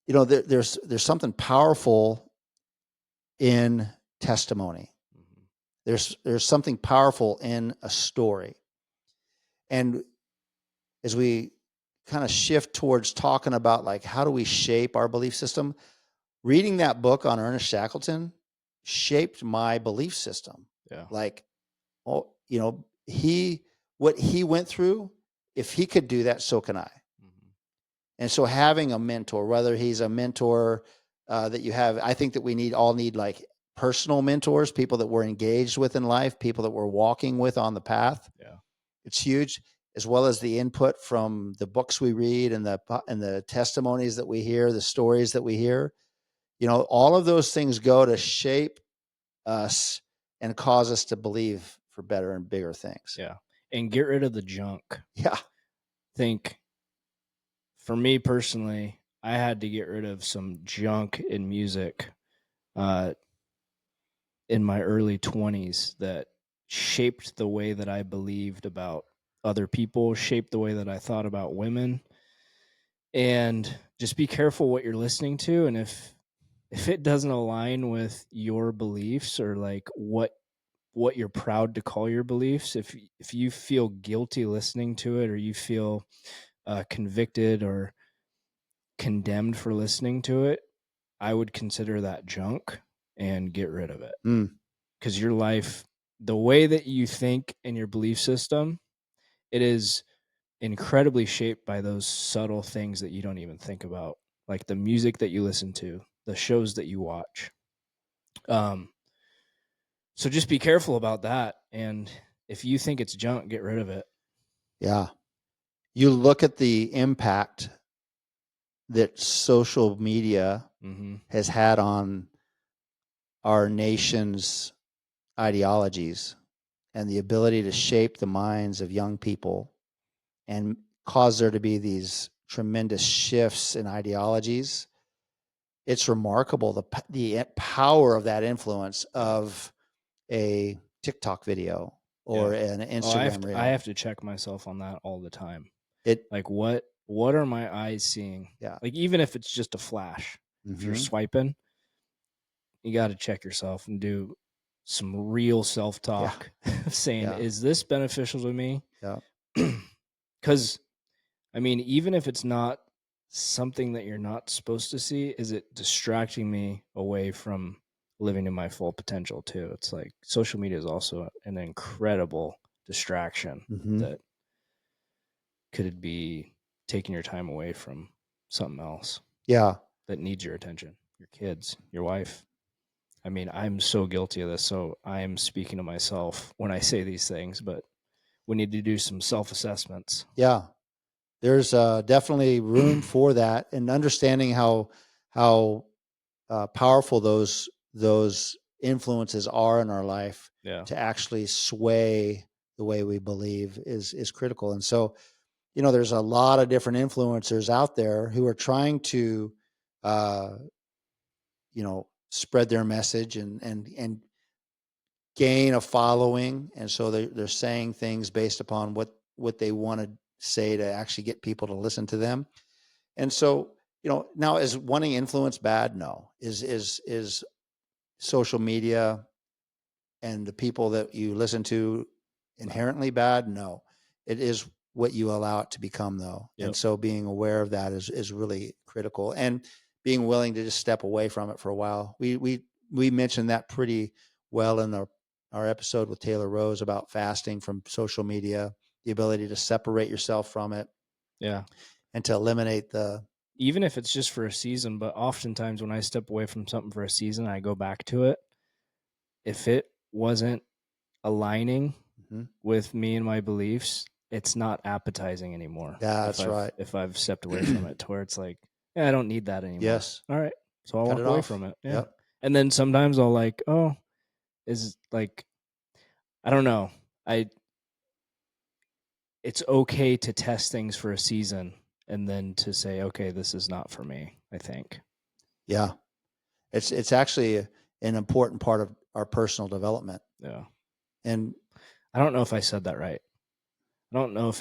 there's something powerful in testimony. Mm-hmm. There's something powerful in a story. And as we kind of shift towards talking about like, how do we shape our belief system? Reading that book on Ernest Shackleton shaped my belief system. Yeah. Like, what he went through, if he could do that, so can I. Mm-hmm. And so having a mentor, whether he's a mentor that you have, I think that we all need like personal mentors, people that we're engaged with in life, people that we're walking with on the path. Yeah. It's huge, as well as the input from the books we read and the testimonies that we hear, the stories that we hear. All of those things go to shape us and cause us to believe for better and bigger things. Yeah. And get rid of the junk. Yeah. For me personally, I had to get rid of some junk in music in my early 20s that shaped the way that I believed about other people, shaped the way that I thought about women. And just be careful what you're listening to, and if it doesn't align with your beliefs or like what you're proud to call your beliefs, if you feel guilty listening to it, or you feel convicted or condemned for listening to it, I would consider that junk and get rid of it. Because your life, the way that you think and your belief system, it is incredibly shaped by those subtle things that you don't even think about, like the music that you listen to, the shows that you watch. So just be careful about that. And if you think it's junk, get rid of it. Yeah. You look at the impact that social media has had on our nation's ideologies and the ability to shape the minds of young people and cause there to be these tremendous shifts in ideologies. It's remarkable the power of that influence of a TikTok video or an Instagram reel. I have to check myself on that all the time. Like what are my eyes seeing? Yeah. Like even if it's just a flash, if you're swiping, you got to check yourself and do some real self-talk saying, is this beneficial to me? Yeah. Because, I mean, even if it's not something that you're not supposed to see, is it distracting me away from living to my full potential too? It's like social media is also an incredible distraction that could be taking your time away from something else. Yeah. That needs your attention, your kids, your wife. I mean, I'm so guilty of this, so I am speaking to myself when I say these things, but we need to do some self-assessments. Yeah. There's definitely room for that, and understanding how powerful those influences are in our life to actually sway the way we believe is critical. And so, there's a lot of different influencers out there who are trying to, spread their message and gain a following. And so they're saying things based upon what they want to say to actually get people to listen to them. And so, now is wanting influence bad? No. Is social media and the people that you listen to inherently bad? No. It is what you allow it to become, though. Yep. And so being aware of that is really critical, and being willing to just step away from it for a while. We mentioned that pretty well in our episode with Taylor Rose about fasting from social media, the ability to separate yourself from it. Yeah. And to eliminate even if it's just for a season, but oftentimes when I step away from something for a season, I go back to it. If it wasn't aligning with me and my beliefs, it's not appetizing anymore. Yeah, that's right. If I've stepped away from it to where it's like, I don't need that anymore. Yes. All right. So I'll walk away from it. Yeah. Yep. And then sometimes I'll like, is like, I don't know. It's okay to test things for a season and then to say, okay, this is not for me, I think. Yeah. It's actually an important part of our personal development. Yeah. And I don't know if I said that right. I don't know if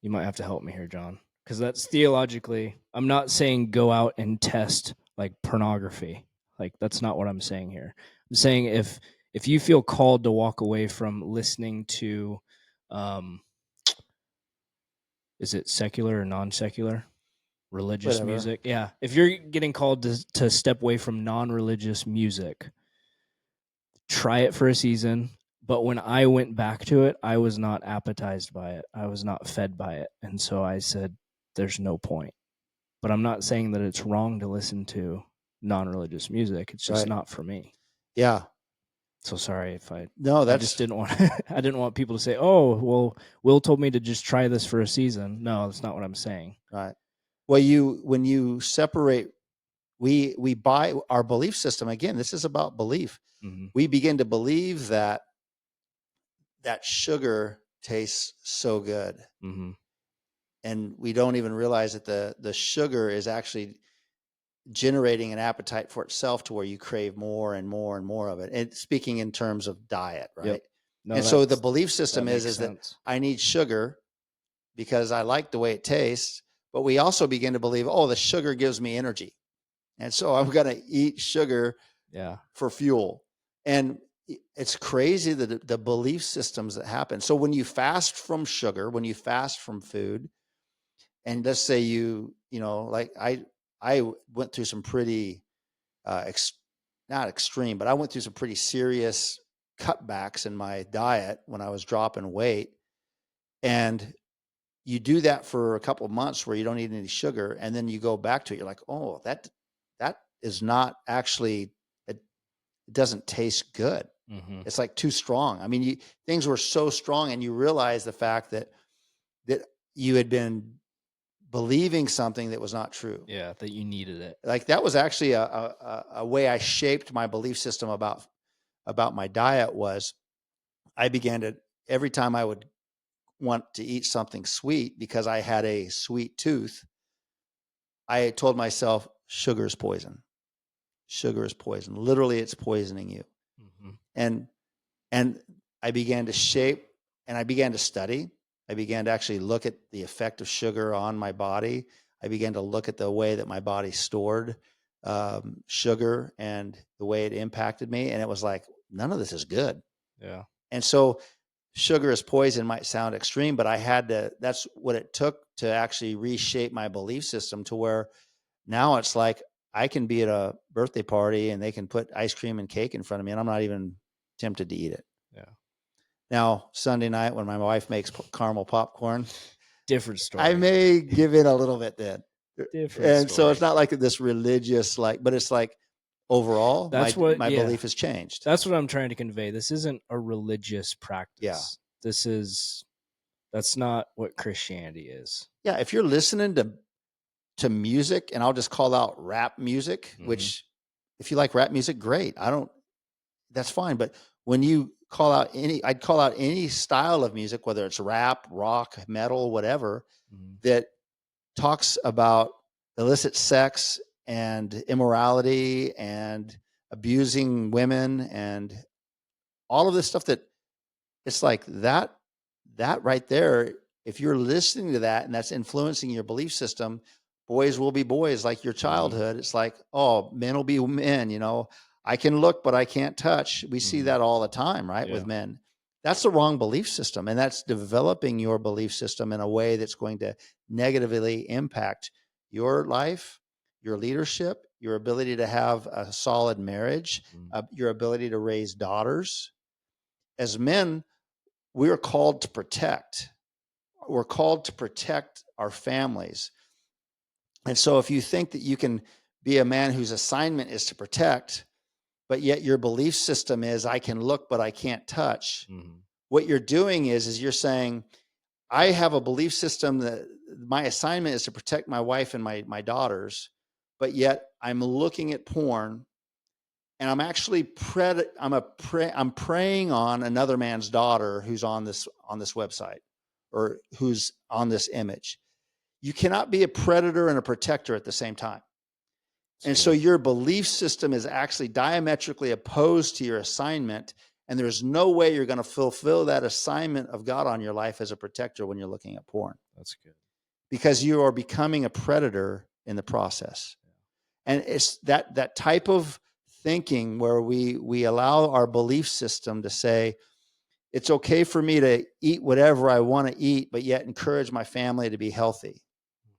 you might have to help me here, John, because that's theologically, I'm not saying go out and test like pornography. Like that's not what I'm saying here. I'm saying if you feel called to walk away from listening to, is it secular or non-secular? Religious music. Yeah. If you're getting called to step away from non-religious music, try it for a season. But when I went back to it, I was not appetized by it. I was not fed by it. And so I said, there's no point. But I'm not saying that it's wrong to listen to non-religious music. It's just not for me. Yeah. So sorry if I just didn't want I didn't want people to say, "Oh, well, Will told me to just try this for a season." No, that's not what I'm saying. Right. Well, when you separate, we buy our belief system. Again, this is about belief. We begin to believe that sugar tastes so good, and we don't even realize that the sugar is actually generating an appetite for itself to where you crave more and more and more of it. And speaking in terms of diet, right? Yep. No, and so the belief system is that I need sugar because I like the way it tastes, but we also begin to believe, the sugar gives me energy. And so I'm going to eat sugar for fuel. And it's crazy the belief systems that happen. So when you fast from sugar, when you fast from food, and let's say like I went through some pretty, not extreme, but I went through some pretty serious cutbacks in my diet when I was dropping weight. And you do that for a couple of months where you don't eat any sugar, and then you go back to it. You're like, oh, that is not actually, it doesn't taste good. It's like too strong. I mean, things were so strong, and you realize the fact that you had been believing something that was not true. Yeah, that you needed it. Like that was actually a way I shaped my belief system about my diet. Was I began to, every time I would want to eat something sweet because I had a sweet tooth, I told myself, sugar is poison. Sugar is poison. Literally, it's poisoning you. Mm-hmm. And I began to shape, and I began to study. I began to actually look at the effect of sugar on my body. I began to look at the way that my body stored sugar and the way it impacted me. And it was like, none of this is good. Yeah. And so sugar is poison might sound extreme, but I had to, that's what it took to actually reshape my belief system to where now it's like I can be at a birthday party and they can put ice cream and cake in front of me and I'm not even tempted to eat it. Yeah. Now, Sunday night when my wife makes caramel popcorn, different story. I may give in a little bit then. Different and story. So it's not like this religious, like, but it's like overall, my belief has changed. That's what I'm trying to convey. This isn't a religious practice. Yeah. That's not what Christianity is. Yeah. If you're listening to music, and I'll just call out rap music, mm-hmm. which if you like rap music, great. That's fine. But when you I'd call out any style of music, whether it's rap, rock, metal, whatever, mm-hmm. that talks about illicit sex and immorality and abusing women and all of this stuff, that it's like that right there. If you're listening to that and that's influencing your belief system, boys will be boys, like your childhood. Mm-hmm. It's like, oh, men will be men, I can look, but I can't touch. We see that all the time, right? Yeah. With men. That's the wrong belief system. And that's developing your belief system in a way that's going to negatively impact your life, your leadership, your ability to have a solid marriage, your ability to raise daughters. As men, we're called to protect. We're called to protect our families. And so if you think that you can be a man whose assignment is to protect, but yet your belief system is, I can look, but I can't touch. Mm-hmm. What you're doing is you're saying, I have a belief system that my assignment is to protect my wife and my daughters, but yet I'm looking at porn and I'm actually I'm preying on another man's daughter who's on this website or who's on this image. You cannot be a predator and a protector at the same time. And so your belief system is actually diametrically opposed to your assignment. And there's no way you're going to fulfill that assignment of God on your life as a protector when you're looking at porn. That's good. Because you are becoming a predator in the process. And it's that type of thinking where we allow our belief system to say, it's okay for me to eat whatever I want to eat, but yet encourage my family to be healthy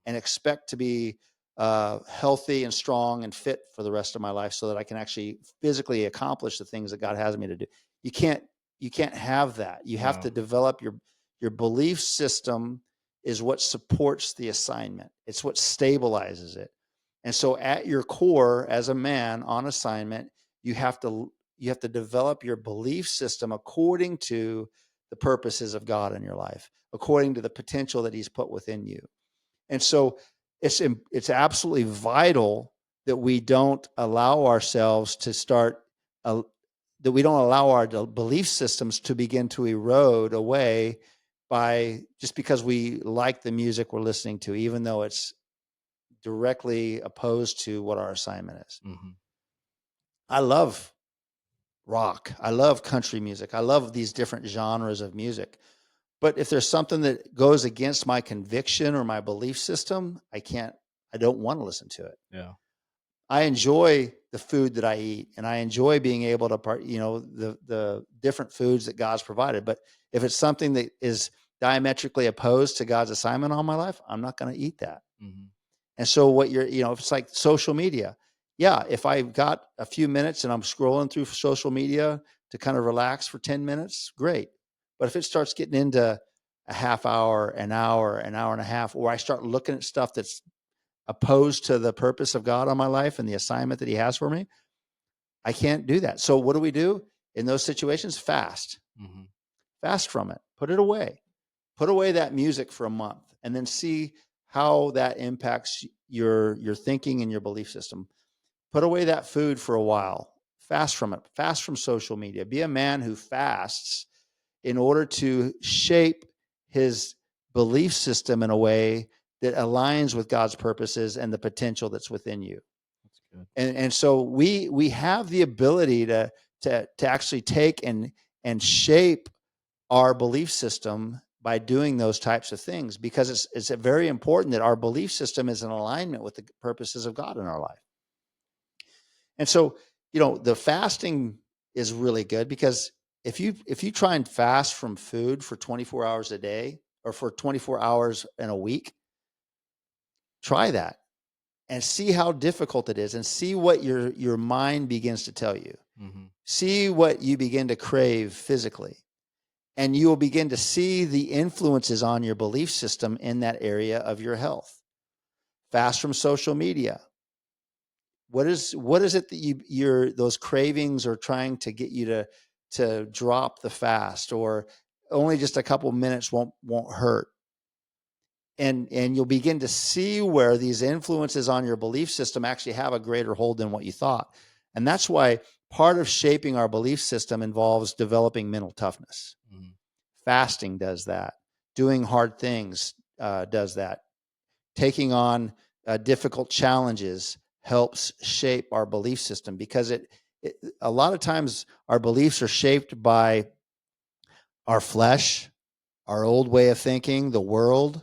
and expect to be healthy and strong and fit for the rest of my life so that I can actually physically accomplish the things that God has me to do. You can't have that. You have to develop your belief system is what supports the assignment. It's what stabilizes it. And so at your core as a man on assignment, you have to develop your belief system according to the purposes of God in your life, according to the potential that he's put within you. And so it's absolutely vital that we don't allow ourselves to that we don't allow our belief systems to begin to erode away by just because we like the music we're listening to, even though it's directly opposed to what our assignment is. Mm-hmm. I love rock. I love country music. I love these different genres of music. But if there's something that goes against my conviction or my belief system, I don't want to listen to it. Yeah. I enjoy the food that I eat and I enjoy being able to the different foods that God's provided. But if it's something that is diametrically opposed to God's assignment on my life, I'm not going to eat that. Mm-hmm. And so if it's like social media, if I've got a few minutes and I'm scrolling through social media to kind of relax for 10 minutes, great. But if it starts getting into a half hour, an hour and a half, or I start looking at stuff that's opposed to the purpose of God on my life and the assignment that he has for me, I can't do that. So what do we do in those situations? Fast. Mm-hmm. Fast from it. Put it away. Put away that music for a month and then see how that impacts your thinking and your belief system. Put away that food for a while. Fast from it. Fast from social media. Be a man who fasts in order to shape his belief system in a way that aligns with God's purposes and the potential that's within you. That's good. And so we have the ability to actually take and shape our belief system by doing those types of things, because it's very important that our belief system is in alignment with the purposes of God in our life. And so, the fasting is really good, because if you try and fast from food for 24 hours a day or for 24 hours in a week, try that and see how difficult it is, and see what your mind begins to tell you. Mm-hmm. See what you begin to crave physically. And you will begin to see the influences on your belief system in that area of your health. Fast from social media. What is it that those cravings are trying to get you to drop the fast, or only just a couple minutes won't hurt? And you'll begin to see where these influences on your belief system actually have a greater hold than what you thought. And that's why part of shaping our belief system involves developing mental toughness. Mm-hmm. Fasting does that. Doing hard things does that. Taking on difficult challenges helps shape our belief system, because a lot of times our beliefs are shaped by our flesh, our old way of thinking, the world,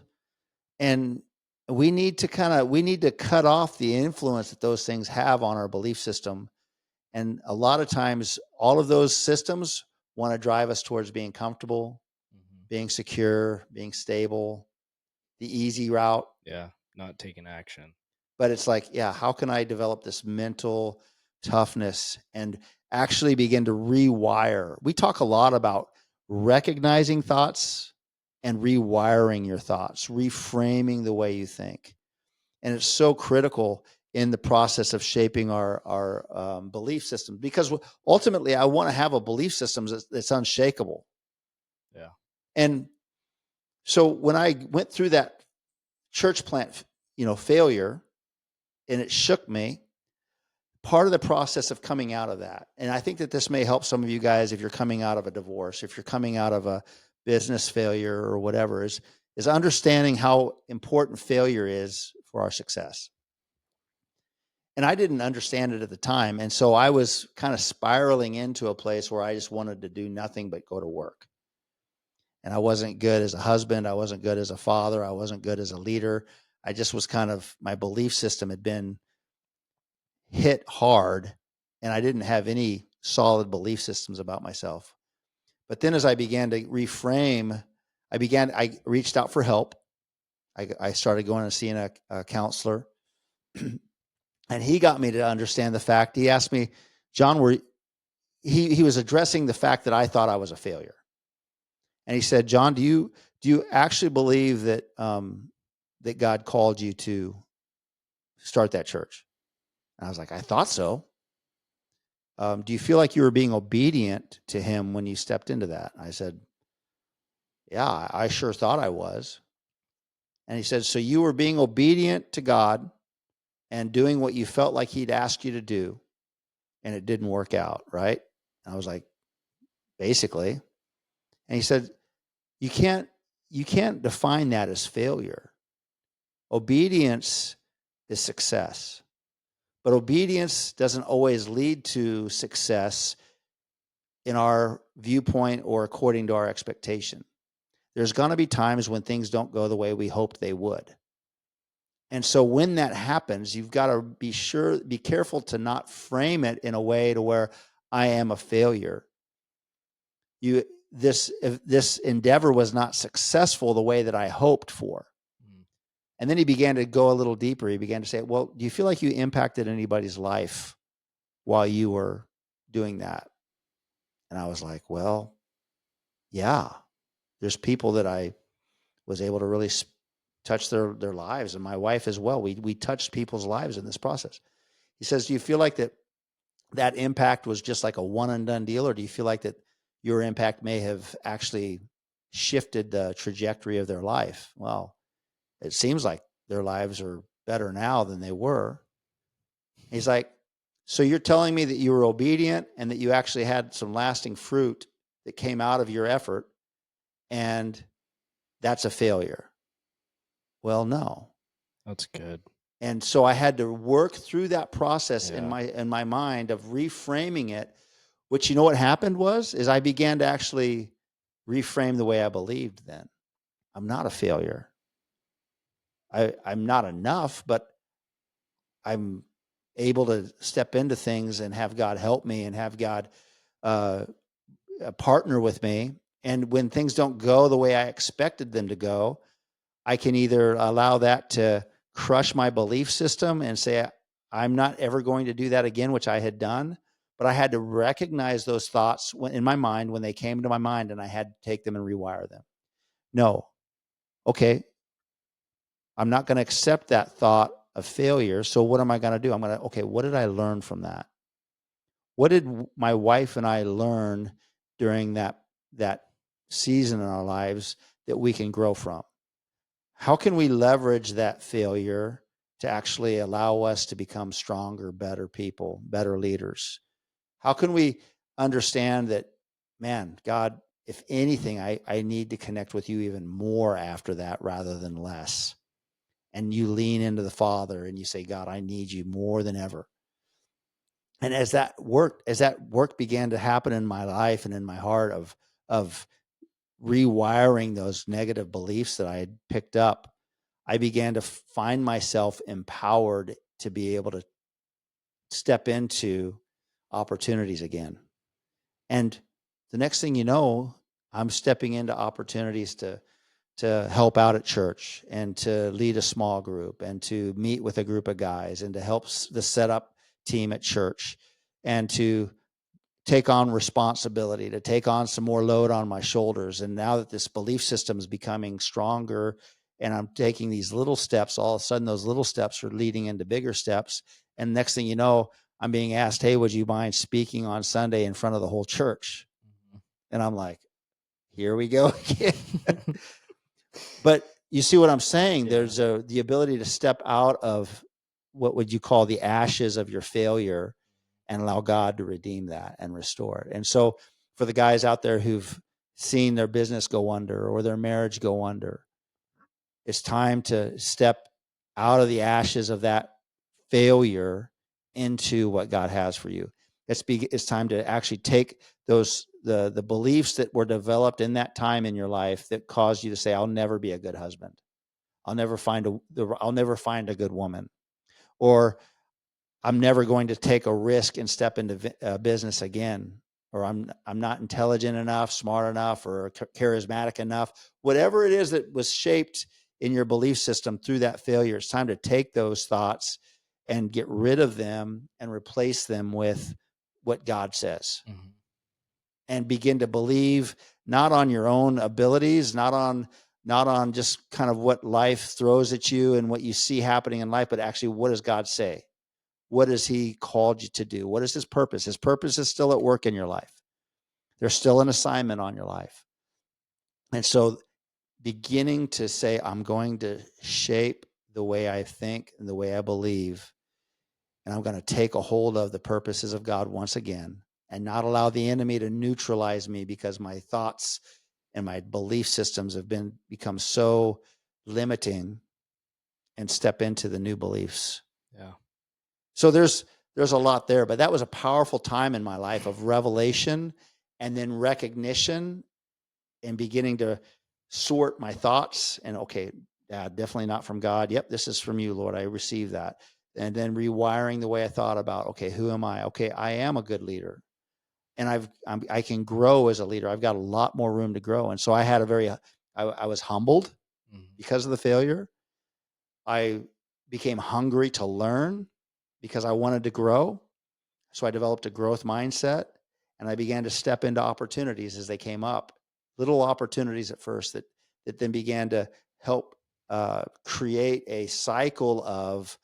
and we need to cut off the influence that those things have on our belief system. And a lot of times, all of those systems want to drive us towards being comfortable, being secure, being stable, the easy route. Yeah, not taking action. But it's like, yeah, how can I develop this mental toughness and actually begin to rewire? We talk a lot about recognizing thoughts and rewiring your thoughts, reframing the way you think. And it's so critical in the process of shaping our belief system, because ultimately I want to have a belief system that's unshakable. Yeah. And so when I went through that church plant, failure, and it shook me, part of the process of coming out of that, and I think that this may help some of you guys if you're coming out of a divorce, if you're coming out of a business failure or whatever, is understanding how important failure is for our success. And I didn't understand it at the time. And so I was kind of spiraling into a place where I just wanted to do nothing but go to work. And I wasn't good as a husband. I wasn't good as a father. I wasn't good as a leader. I just was my belief system had been hit hard, and I didn't have any solid belief systems about myself. But then as I began to reframe, I reached out for help. I started going and seeing a counselor. And he got me to understand the fact. He asked me, John, he was addressing the fact that I thought I was a failure. And he said, John, do you actually believe that that God called you to start that church? And I was like, I thought so. Do you feel like you were being obedient to him when you stepped into that? I said, yeah, I sure thought I was. And he said, so you were being obedient to God and doing what you felt like he'd asked you to do, and it didn't work out, right? And I was like, basically. And he said, you can't define that as failure. Obedience is success. But obedience doesn't always lead to success in our viewpoint or according to our expectation. There's going to be times when things don't go the way we hoped they would. And so when that happens, you've got to be careful to not frame it in a way to where I am a failure. This endeavor was not successful the way that I hoped for. And then he began to go a little deeper. He began to say, well, do you feel like you impacted anybody's life while you were doing that? And I was like, well, yeah, there's people that I was able to really touch their lives, and my wife as well. We touched people's lives in this process. He says, do you feel like that impact was just like a one and done deal, or do you feel like that your impact may have actually shifted the trajectory of their life? Well, it seems like their lives are better now than they were. He's like, so you're telling me that you were obedient and that you actually had some lasting fruit that came out of your effort, and that's a failure? Well, no. That's good. And so I had to work through that process in my mind of reframing it, which, you know, what happened is I began to actually reframe the way I believed then. I'm not a failure. I'm not enough, but I'm able to step into things and have God help me and have God partner with me. And when things don't go the way I expected them to go, I can either allow that to crush my belief system and say, I'm not ever going to do that again, which I had done. But I had to recognize those thoughts in my mind when they came to my mind, and I had to take them and rewire them. No. Okay. I'm not going to accept that thought of failure. So what am I going to do? Okay, what did I learn from that? What did my wife and I learn during that season in our lives that we can grow from? How can we leverage that failure to actually allow us to become stronger, better people, better leaders? How can we understand that, man, God, if anything, I need to connect with you even more after that rather than less? And you lean into the Father and you say, God, I need you more than ever. And as that work began to happen in my life and in my heart of rewiring those negative beliefs that I had picked up, I began to find myself empowered to be able to step into opportunities again. And the next thing you know, I'm stepping into opportunities to help out at church and to lead a small group and to meet with a group of guys and to help the setup team at church and to take on responsibility, to take on some more load on my shoulders. And now that this belief system is becoming stronger and I'm taking these little steps, all of a sudden those little steps are leading into bigger steps. And next thing you know, I'm being asked, hey, would you mind speaking on Sunday in front of the whole church? And I'm like, here we go again. But you see what I'm saying? Yeah. There's the ability to step out of what would you call the ashes of your failure and allow God to redeem that and restore it. And so for the guys out there who've seen their business go under or their marriage go under, it's time to step out of the ashes of that failure into what God has for you. It's time to actually take those the beliefs that were developed in that time in your life that caused you to say, I'll never be a good husband. I'll never find a good woman, or I'm never going to take a risk and step into business again, or I'm not intelligent enough, smart enough, or charismatic enough. Whatever it is that was shaped in your belief system through that failure, it's time to take those thoughts and get rid of them and replace them with what God says. Mm-hmm. And begin to believe not on your own abilities, not on just kind of what life throws at you and what you see happening in life, but actually, what does God say? What has he called you to do? What is his purpose? His purpose is still at work in your life. There's still an assignment on your life. And so beginning to say, I'm going to shape the way I think and the way I believe, and I'm going to take a hold of the purposes of God once again and not allow the enemy to neutralize me because my thoughts and my belief systems have become so limiting, and step into the new beliefs. Yeah. So there's a lot there, but that was a powerful time in my life of revelation and then recognition and beginning to sort my thoughts and, okay, definitely not from God. Yep, this is from you, Lord. I receive that. And then rewiring the way I thought about, okay, who am I? Okay, I am a good leader. And I can grow as a leader. I've got a lot more room to grow. And so I had I was humbled because of the failure. I became hungry to learn because I wanted to grow. So I developed a growth mindset, and I began to step into opportunities as they came up, little opportunities at first that then began to help create a cycle of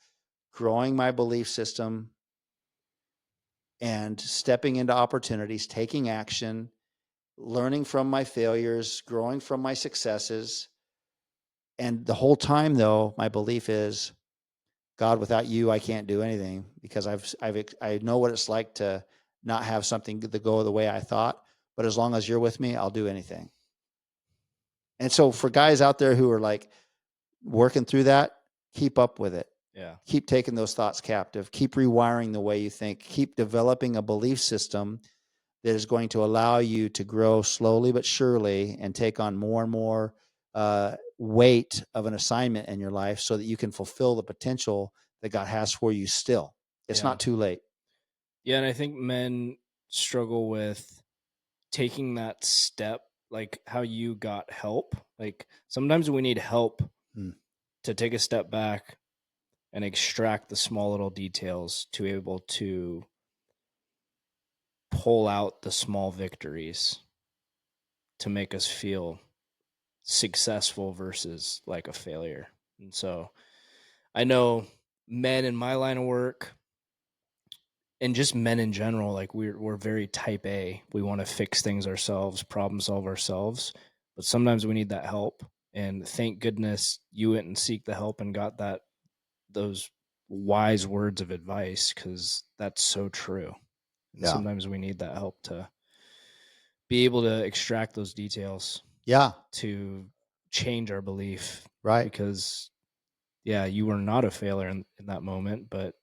growing my belief system and stepping into opportunities, taking action, learning from my failures, growing from my successes, And the whole time, though, my belief is, God, without you, I can't do anything, because I know what it's like to not have something to go the way I thought. But as long as you're with me, I'll do anything. And so for guys out there who are like working through that, keep up with it. Yeah. Keep taking those thoughts captive. Keep rewiring the way you think. Keep developing a belief system that is going to allow you to grow slowly but surely and take on more and more weight of an assignment in your life, so that you can fulfill the potential that God has for you still. It's not too late. Yeah, and I think men struggle with taking that step, like how you got help. Like sometimes we need help to take a step back and extract the small little details to be able to pull out the small victories to make us feel successful versus like a failure. And so I know men in my line of work, and just men in general, like we're very type A. We want to fix things ourselves, problem solve ourselves, but sometimes we need that help. And thank goodness you went and seek the help and got those wise words of advice, because that's so true. And sometimes we need that help to be able to extract those details. Yeah. To change our belief. Right. Because you were not a failure in that moment, but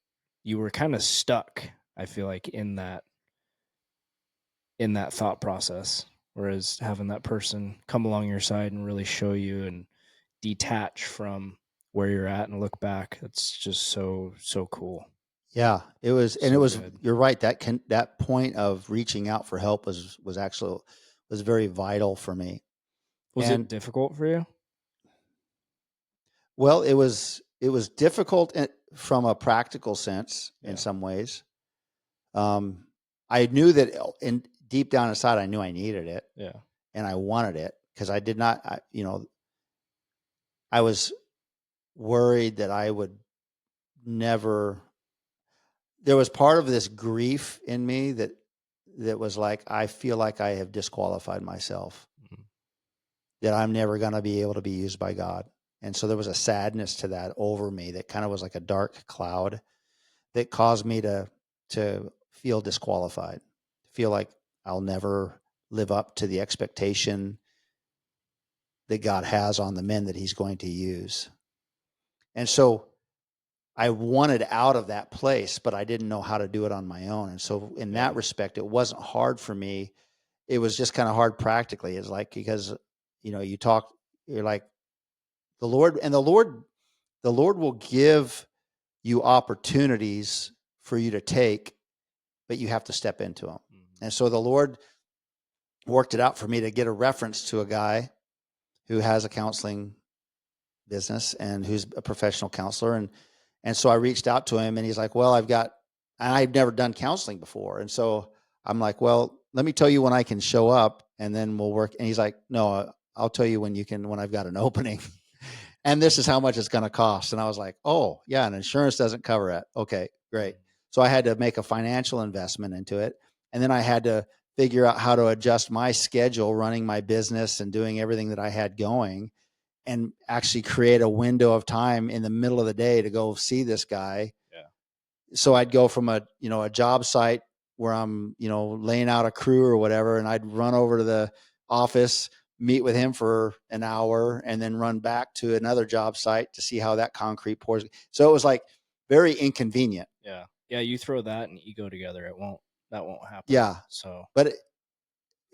you were kind of stuck, I feel like, in that thought process. Whereas having that person come along your side and really show you and detach from where you're at and look back, it's just so cool. Yeah, it was, and it was good. You're right. That point of reaching out for help was very vital for me. Was it difficult for you? Well, it was difficult from a practical sense in some ways. I knew that deep down inside, I knew I needed it. Yeah. And I wanted it, because I did not, I was worried that I would never. There was part of this grief in me that was like, I feel like I have disqualified myself, that I'm never going to be able to be used by God. And so there was a sadness to that over me that kind of was like a dark cloud that caused me to feel disqualified, feel like I'll never live up to the expectation that God has on the men that he's going to use. And so I wanted out of that place, but I didn't know how to do it on my own. And so in that respect, it wasn't hard for me. It was just kind of hard practically. It's like, because, you're like, the Lord will give you opportunities for you to take, but you have to step into them. Mm-hmm. And so the Lord worked it out for me to get a reference to a guy who has a counseling business and who's a professional counselor. And so I reached out to him, and he's like, well, I've never done counseling before. And so I'm like, well, let me tell you when I can show up, and then we'll work. And he's like, no, I'll tell you when I've got an opening. And this is how much it's going to cost. And I was like, oh yeah. And insurance doesn't cover it. Okay, great. So I had to make a financial investment into it. And then I had to figure out how to adjust my schedule running my business and doing everything that I had going, and actually create a window of time in the middle of the day to go see this guy. Yeah. So I'd go from a job site where I'm, laying out a crew or whatever, and I'd run over to the office, meet with him for an hour, and then run back to another job site to see how that concrete pours. So it was like very inconvenient. Yeah. Yeah. You throw that and ego together, that won't happen. Yeah. So, but,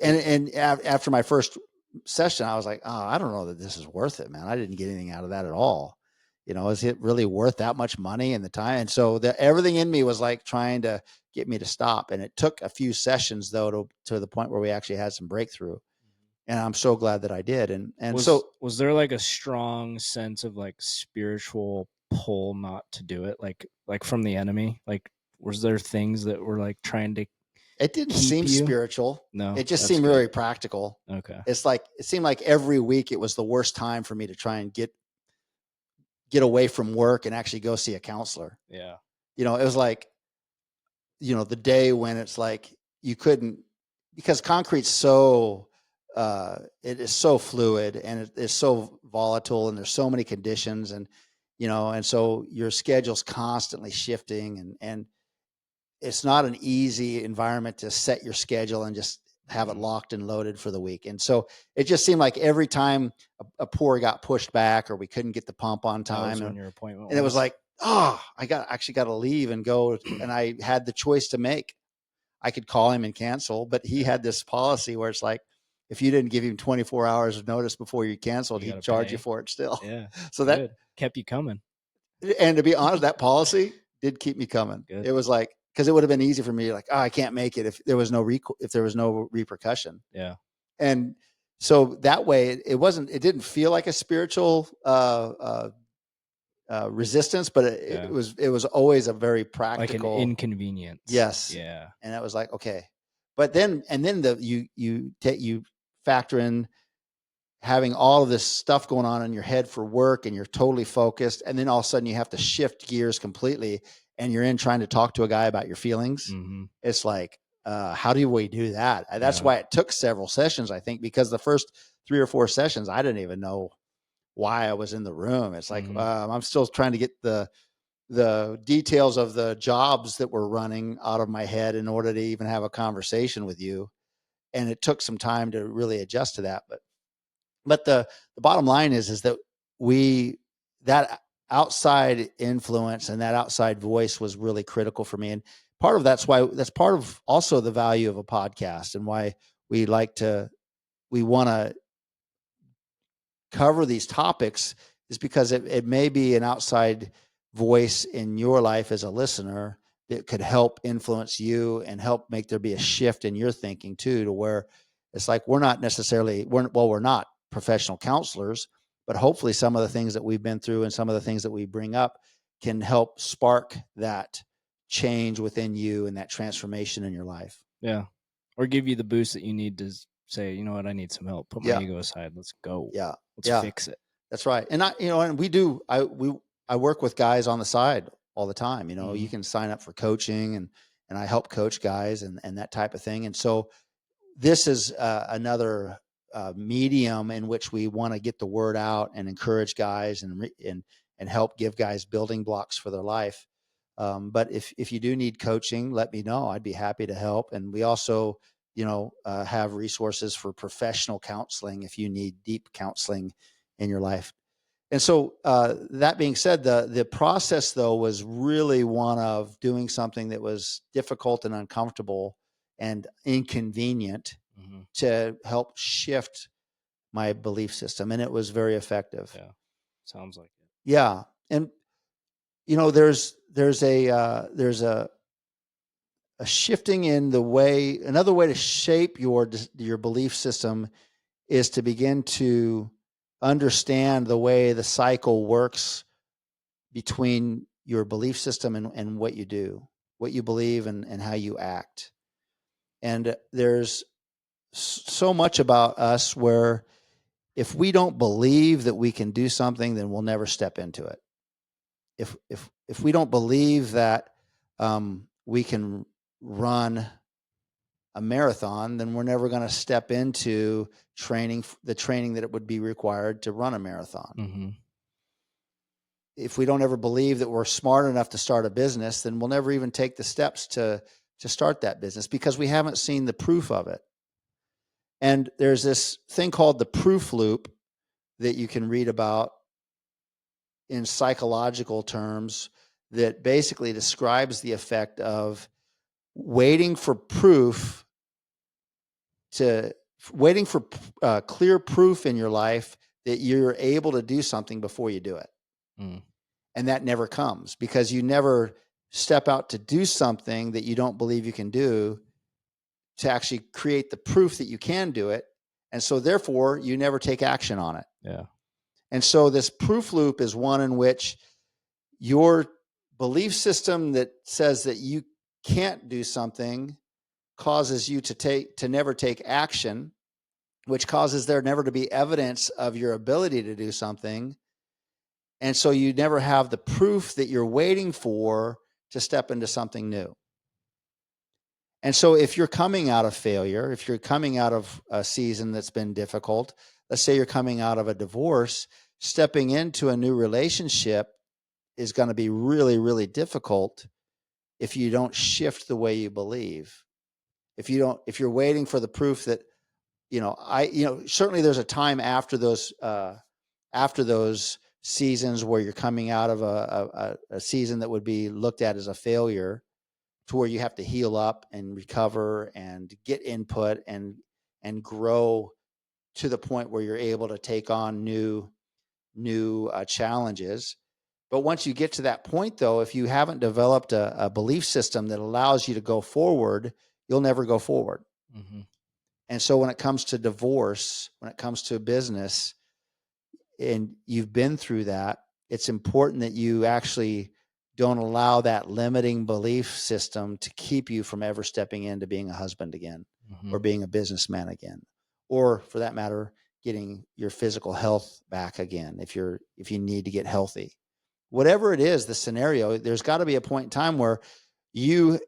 and after my first session, I was like, oh, I don't know that this is worth it, man. I didn't get anything out of that at all. Is it really worth that much money and the time? And so everything in me was like trying to get me to stop. And it took a few sessions though, to the point where we actually had some breakthrough. And I'm so glad that I did. And so was there like a strong sense of like spiritual pull not to do it? Like from the enemy? Like, was there things that were like trying to, it didn't seem spiritual. No, it just seemed very practical. Okay. It's like, it seemed like every week it was the worst time for me to try and get away from work and actually go see a counselor. Yeah. It was like, the day when it's like you couldn't, because concrete's so it is so fluid and it is so volatile, and there's so many conditions, and and so your schedule's constantly shifting, and it's not an easy environment to set your schedule and just have it locked and loaded for the week. And so it just seemed like every time a pour got pushed back, or we couldn't get the pump on time, when your appointment and it was like, I actually got to leave and go. And I had the choice to make. I could call him and cancel, but he had this policy where it's like, if you didn't give him 24 hours of notice before you canceled, he'd charge you for it still. Yeah. So that kept you coming. And to be honest, that policy did keep me coming. Good. It was like, because it would have been easy for me, like, I can't make it if there was no repercussion. Yeah. And so that way it didn't feel like a spiritual resistance, but it was always a very practical, like an inconvenience. Yes. Yeah. And it was like, okay. But then you factor in having all of this stuff going on in your head for work, and you're totally focused. And then all of a sudden you have to shift gears completely, and you're in trying to talk to a guy about your feelings. Mm-hmm. It's like, how do we do that? That's why it took several sessions, I think, because the first 3 or 4 sessions, I didn't even know why I was in the room. It's like, I'm still trying to get the details of the jobs that we're running out of my head in order to even have a conversation with you. And it took some time to really adjust to that. But the bottom line is that that outside influence and that outside voice was really critical for me. And that's part of also the value of a podcast, and why we want to cover these topics, is because it may be an outside voice in your life as a listener that could help influence you and help make there be a shift in your thinking too, to where it's like, we're not professional counselors, but hopefully some of the things that we've been through and some of the things that we bring up can help spark that change within you and that transformation in your life. Yeah. Or give you the boost that you need to say, you know what, I need some help. Put my ego aside. Let's go. Yeah. Let's fix it. That's right. And I work with guys on the side all the time. You can sign up for coaching, and I help coach guys and that type of thing. And so this is another medium in which we want to get the word out and encourage guys and help give guys building blocks for their life. But if you do need coaching, let me know. I'd be happy to help. And we also, have resources for professional counseling if you need deep counseling in your life. And so that being said, the process though was really one of doing something that was difficult and uncomfortable and inconvenient to help shift my belief system. And it was very effective. Yeah. Sounds like it. Yeah. And there's a shifting in the way. Another way to shape your belief system is to begin to understand the way the cycle works between your belief system and what you do, what you believe, and how you act. And there's so much about us where if we don't believe that we can do something, then we'll never step into it. If we don't believe that we can run a marathon, then we're never going to step into the training that it would be required to run a marathon. Mm-hmm. If we don't ever believe that we're smart enough to start a business, then we'll never even take the steps to start that business, because we haven't seen the proof of it. And there's this thing called the proof loop that you can read about in psychological terms, that basically describes the effect of waiting for clear proof in your life that you're able to do something before you do it. And that never comes, because you never step out to do something that you don't believe you can do to actually create the proof that you can do it. And so therefore you never take action on it. Yeah. And so this proof loop is one in which your belief system that says that you can't do something causes you to never take action, which causes there never to be evidence of your ability to do something. And so you never have the proof that you're waiting for to step into something new. And so if you're coming out of failure, if you're coming out of a season that's been difficult, let's say you're coming out of a divorce, stepping into a new relationship is going to be really, really difficult if you don't shift the way you believe. If you're waiting for the proof that, certainly there's a time after those seasons where you're coming out of a season that would be looked at as a failure, to where you have to heal up and recover and get input and grow to the point where you're able to take on new challenges. But once you get to that point, though, if you haven't developed a belief system that allows you to go forward, you'll never go forward. Mm-hmm. And so when it comes to divorce, when it comes to business, and you've been through that, it's important that you actually don't allow that limiting belief system to keep you from ever stepping into being a husband again, mm-hmm. or being a businessman again, or for that matter, getting your physical health back again. If you need to get healthy, whatever it is, the scenario, there's got to be a point in time where you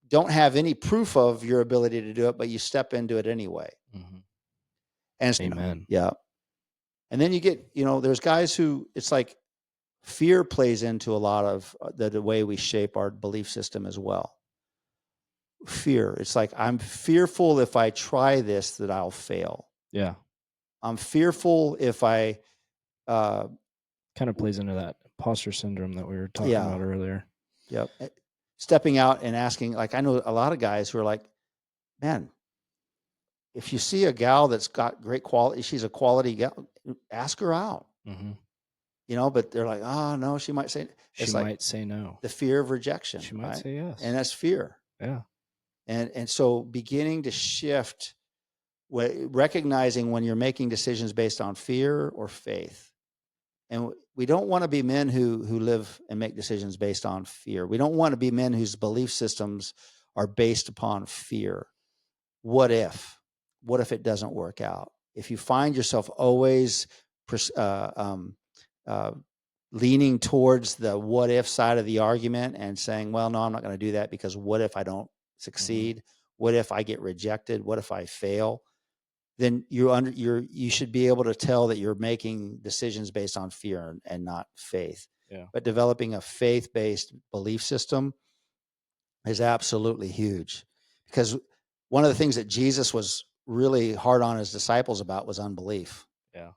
don't have any proof of your ability to do it, but you step into it anyway. Mm-hmm. And amen. Yeah. And then you get, there's guys who, it's like fear plays into a lot of the way we shape our belief system as well. Fear. It's like, I'm fearful if I try this that I'll fail. Yeah. I'm fearful if I kind of plays into that imposter syndrome that we were talking about earlier. Yep. Stepping out and asking, like, I know a lot of guys who are like, man, if you see a gal that's got great quality, she's a quality gal, ask her out. Mm-hmm. But they're like, oh no, she might say, she might say no. The fear of rejection. She might say yes. And that's fear. Yeah. And so beginning to shift, recognizing when you're making decisions based on fear or faith. And we don't want to be men who live and make decisions based on fear. We don't want to be men whose belief systems are based upon fear. What if it doesn't work out? If you find yourself always leaning towards the what if side of the argument and saying, well, no, I'm not going to do that because what if I don't succeed? Mm-hmm. What if I get rejected? What if I fail? Then you should be able to tell that you're making decisions based on fear and not faith. Yeah. But developing a faith-based belief system is absolutely huge, because one of the things that Jesus was really hard on his disciples about was unbelief. Yeah.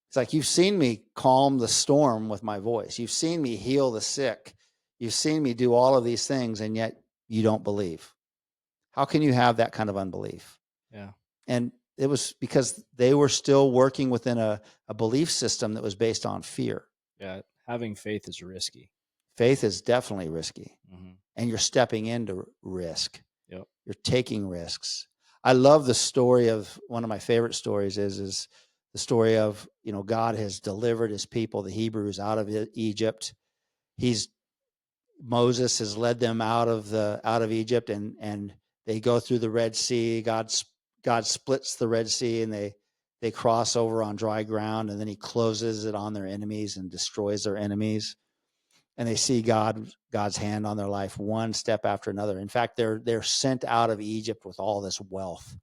It's like, you've seen me calm the storm with my voice. You've seen me heal the sick. You've seen me do all of these things, and yet you don't believe. How can you have that kind of unbelief? Yeah. And it was because they were still working within a belief system that was based on fear. Yeah. Having faith is risky. Faith is definitely risky. Mm-hmm. And you're stepping into risk. Yep. You're taking risks. I love the story of, one of my favorite stories is the story of, God has delivered his people, the Hebrews, out of Egypt. Moses has led them out of Egypt, and they go through the Red Sea. God splits the Red Sea, and they cross over on dry ground, and then he closes it on their enemies and destroys their enemies. And they see God's hand on their life one step after another. In fact, they're sent out of Egypt with all this wealth,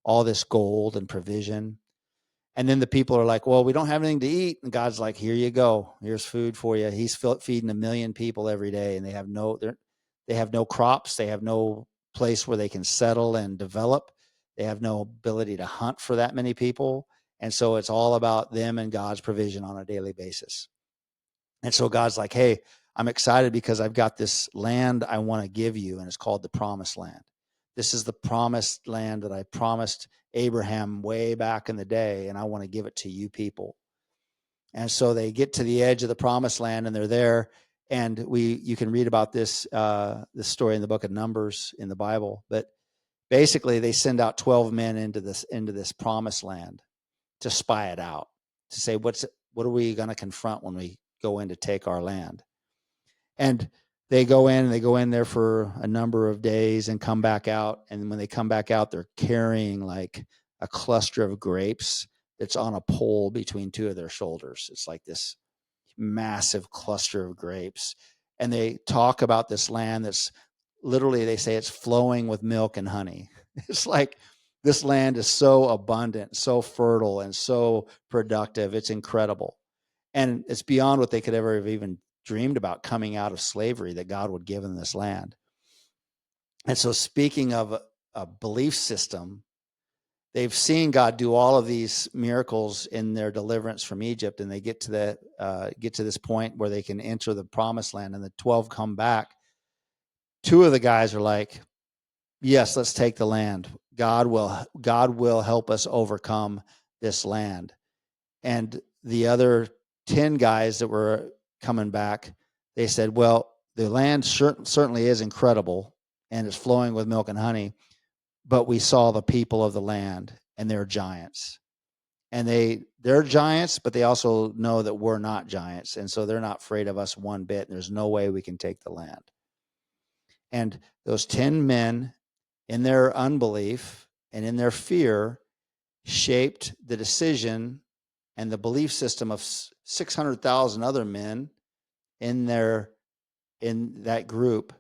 all this gold and provision. And then the people are like, well, we don't have anything to eat. And God's like, here you go. Here's food for you. He's feeding 1 million people every day, and they have no crops. They have no place where they can settle and develop. They have no ability to hunt for that many people. And so it's all about them and God's provision on a daily basis. And so God's like, hey, I'm excited because I've got this land I want to give you, and it's called the Promised Land. This is the promised land that I promised Abraham way back in the day, and I want to give it to you people. And so they get to the edge of the Promised Land, and they're there. And you can read about this story in the book of Numbers in the Bible. But basically, they send out 12 men into this Promised Land to spy it out, to say, what are we going to confront when we go in to take our land? And they go in there for a number of days and come back out. And when they come back out, they're carrying like a cluster of grapes that's on a pole between two of their shoulders. It's like this massive cluster of grapes. And they talk about this land that's literally they say it's flowing with milk and honey. It's like this land is so abundant, so fertile, and so productive. It's incredible. And it's beyond what they could ever have even dreamed about coming out of slavery, that God would give them this land. And so, speaking of a belief system, they've seen God do all of these miracles in their deliverance from Egypt, and they get to this point where they can enter the promised land, and the 12 come back. 2 of the guys are like, yes, let's take the land. God will help us overcome this land. And the other 10 guys that were coming back, they said, well, the land certainly is incredible and it's flowing with milk and honey, but we saw the people of the land and they're giants. And they're giants, but they also know that we're not giants. And so they're not afraid of us one bit. And there's no way we can take the land. And those 10 men, in their unbelief and in their fear, shaped the decision and the belief system of 600,000 other men in that group,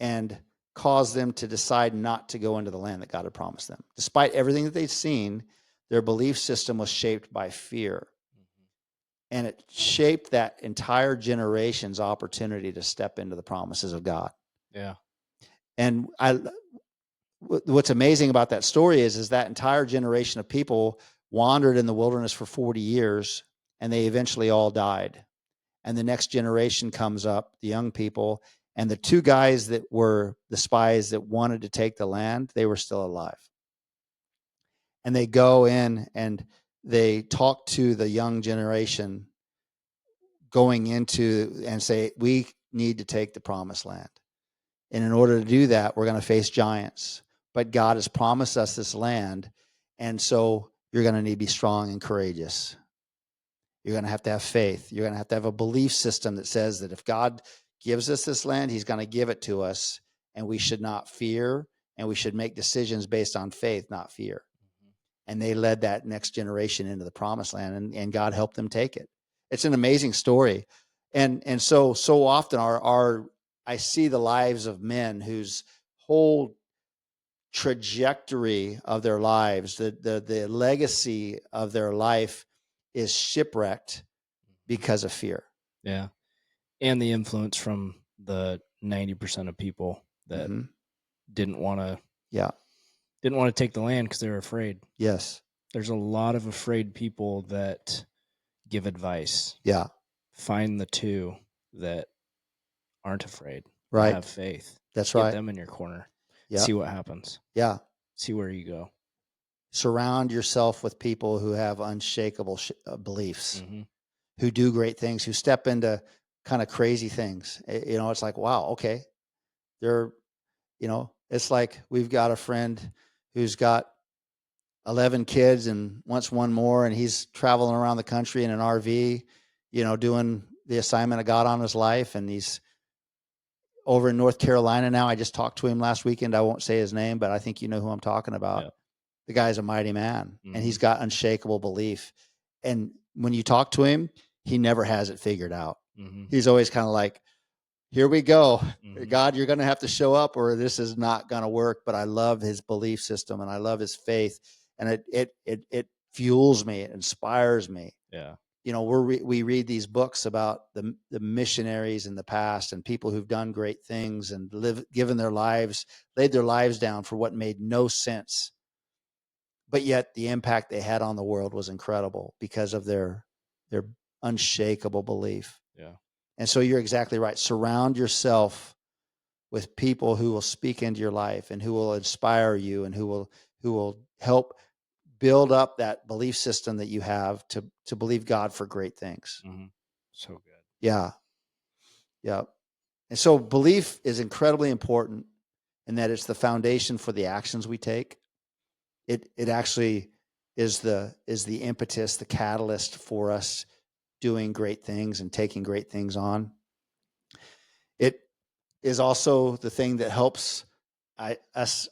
and caused them to decide not to go into the land that God had promised them. Despite everything that they'd seen, their belief system was shaped by fear. And it shaped that entire generation's opportunity to step into the promises of God. Yeah. And what's amazing about that story is that entire generation of people wandered in the wilderness for 40 years, and they eventually all died. And the next generation comes up, the young people, and the 2 guys that were the spies that wanted to take the land, they were still alive. And they go in and they talk to the young generation going into and say, we need to take the promised land. And in order to do that, we're going to face giants. But God has promised us this land. And so you're going to need to be strong and courageous. You're going to have faith. You're going to have a belief system that says that if God gives us this land, he's going to give it to us. And we should not fear. And we should make decisions based on faith, not fear. And they led that next generation into the promised land, and God helped them take it. It's an amazing story. And so often I see the lives of men whose whole trajectory of their lives, the legacy of their life is shipwrecked because of fear. Yeah. And the influence from the 90% of people that didn't want to take the land because they were afraid. Yes. There's a lot of afraid people that give advice. Yeah. Find the 2 that aren't afraid. Right. Have faith. That's Get right. them in your corner. Yeah. See what happens. Yeah. See where you go. Surround yourself with people who have unshakable beliefs, who do great things, who step into kind of crazy things. It's like, wow, okay. It's like we've got a friend who's got 11 kids and wants one more, and he's traveling around the country in an RV, doing the assignment of God on his life. And he's over in North Carolina now. I just talked to him last weekend. I won't say his name, but I think you know who I'm talking about. Yeah. The guy's a mighty man, and he's got unshakable belief. And when you talk to him, he never has it figured out. He's always kind of like, here we go. God, you're going to have to show up or this is not going to work. But I love his belief system and I love his faith. And it fuels me. It inspires me. Yeah. We read these books about the missionaries in the past and people who've done great things and laid their lives down for what made no sense. But yet the impact they had on the world was incredible because of their unshakable belief. Yeah. And so you're exactly right. Surround yourself with people who will speak into your life and who will inspire you and who will help build up that belief system that you have to believe God for great things. So good. Yeah. Yeah. And so belief is incredibly important in that it's the foundation for the actions we take. It actually is the impetus, the catalyst for us doing great things and taking great things on. It is also the thing that helps us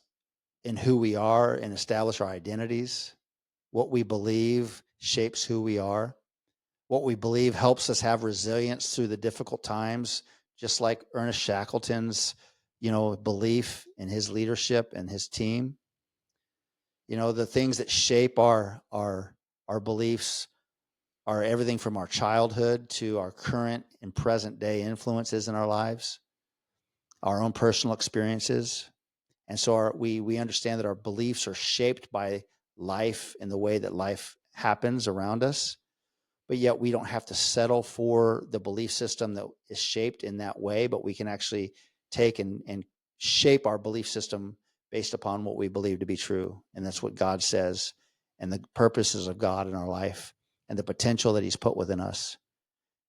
in who we are and establish our identities. What we believe shapes who we are. What we believe helps us have resilience through the difficult times, just like Ernest Shackleton's belief in his leadership and his team. The things that shape our beliefs are everything from our childhood to our current and present day influences in our lives, our own personal experiences. And so we understand that our beliefs are shaped by life and the way that life happens around us. But yet we don't have to settle for the belief system that is shaped in that way, but we can actually take and shape our belief system based upon what we believe to be true. And that's what God says, and the purposes of God in our life and the potential that he's put within us.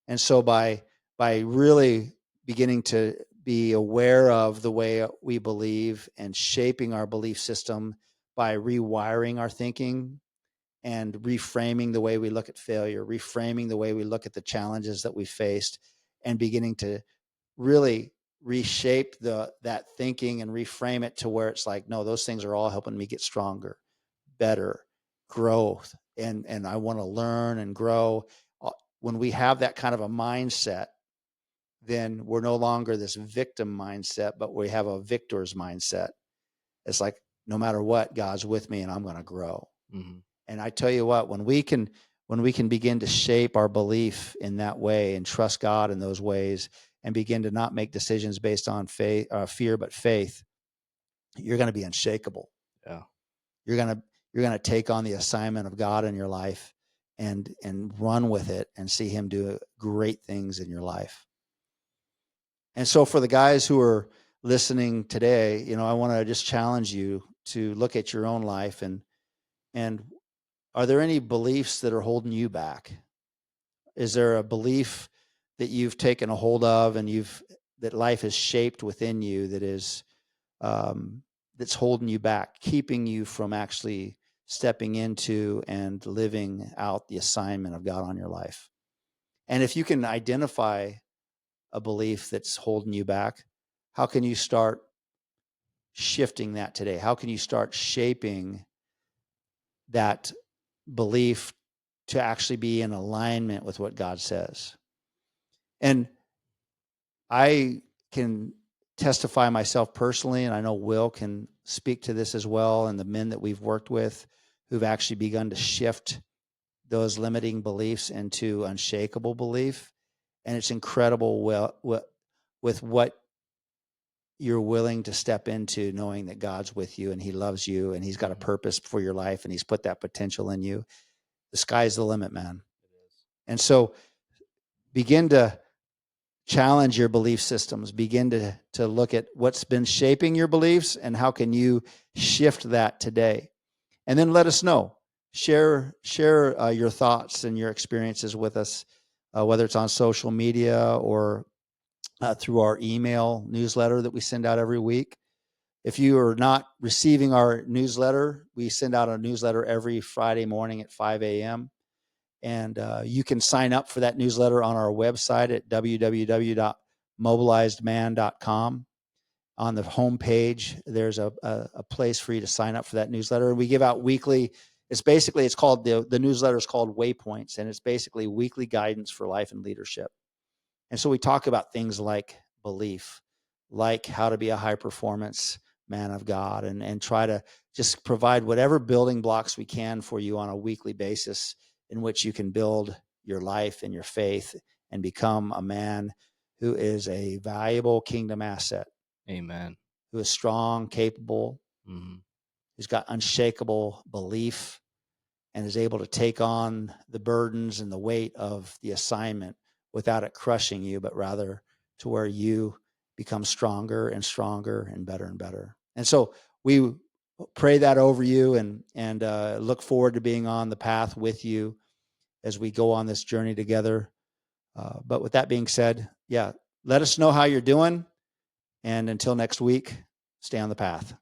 And so by really beginning to be aware of the way we believe and shaping our belief system by rewiring our thinking and reframing the way we look at failure, reframing the way we look at the challenges that we faced, and beginning to really reshape that thinking and reframe it to where it's like, no, those things are all helping me get stronger, better, growth, and I want to learn and grow. When we have that kind of a mindset, then we're no longer this victim mindset, but we have a victor's mindset. It's like, no matter what, God's with me and I'm going to grow. Mm-hmm. And I tell you what, when we can begin to shape our belief in that way and trust God in those ways and begin to not make decisions based on faith, fear, but faith, you're going to be unshakable. Yeah. You're going to take on the assignment of God in your life and run with it and see him do great things in your life. And so for the guys who are listening today, I want to just challenge you to look at your own life and are there any beliefs that are holding you back? Is there a belief that you've taken a hold of and that life has shaped within you that is that's holding you back, keeping you from actually stepping into and living out the assignment of God on your life? And if you can identify a belief that's holding you back, how can you start shifting that today? How can you start shaping that belief to actually be in alignment with what God says? And I can testify myself personally, and I know Will can speak to this as well, and the men that we've worked with who've actually begun to shift those limiting beliefs into unshakable belief. And it's incredible with what you're willing to step into, knowing that God's with you and he loves you and he's got a purpose for your life and he's put that potential in you. The sky's the limit, man. And so begin to challenge your belief systems, begin to look at what's been shaping your beliefs and how can you shift that today. And then let us know. Share your thoughts and your experiences with us, whether it's on social media or through our email newsletter that we send out every week. If you are not receiving our newsletter, we send out a newsletter every Friday morning at 5 a.m. And you can sign up for that newsletter on our website at www.mobilizedman.com. On the homepage, there's a place for you to sign up for that newsletter. And we give out weekly. It's called the newsletter is called Waypoints, and it's basically weekly guidance for life and leadership. And so we talk about things like belief, like how to be a high performance man of God, and try to just provide whatever building blocks we can for you on a weekly basis in which you can build your life and your faith and become a man who is a valuable kingdom asset. Amen. Who is strong, capable, who's got unshakable belief, and is able to take on the burdens and the weight of the assignment without it crushing you, but rather to where you become stronger and stronger and better. And so we pray that over you and look forward to being on the path with you as we go on this journey together. But with that being said, let us know how you're doing. And until next week, stay on the path.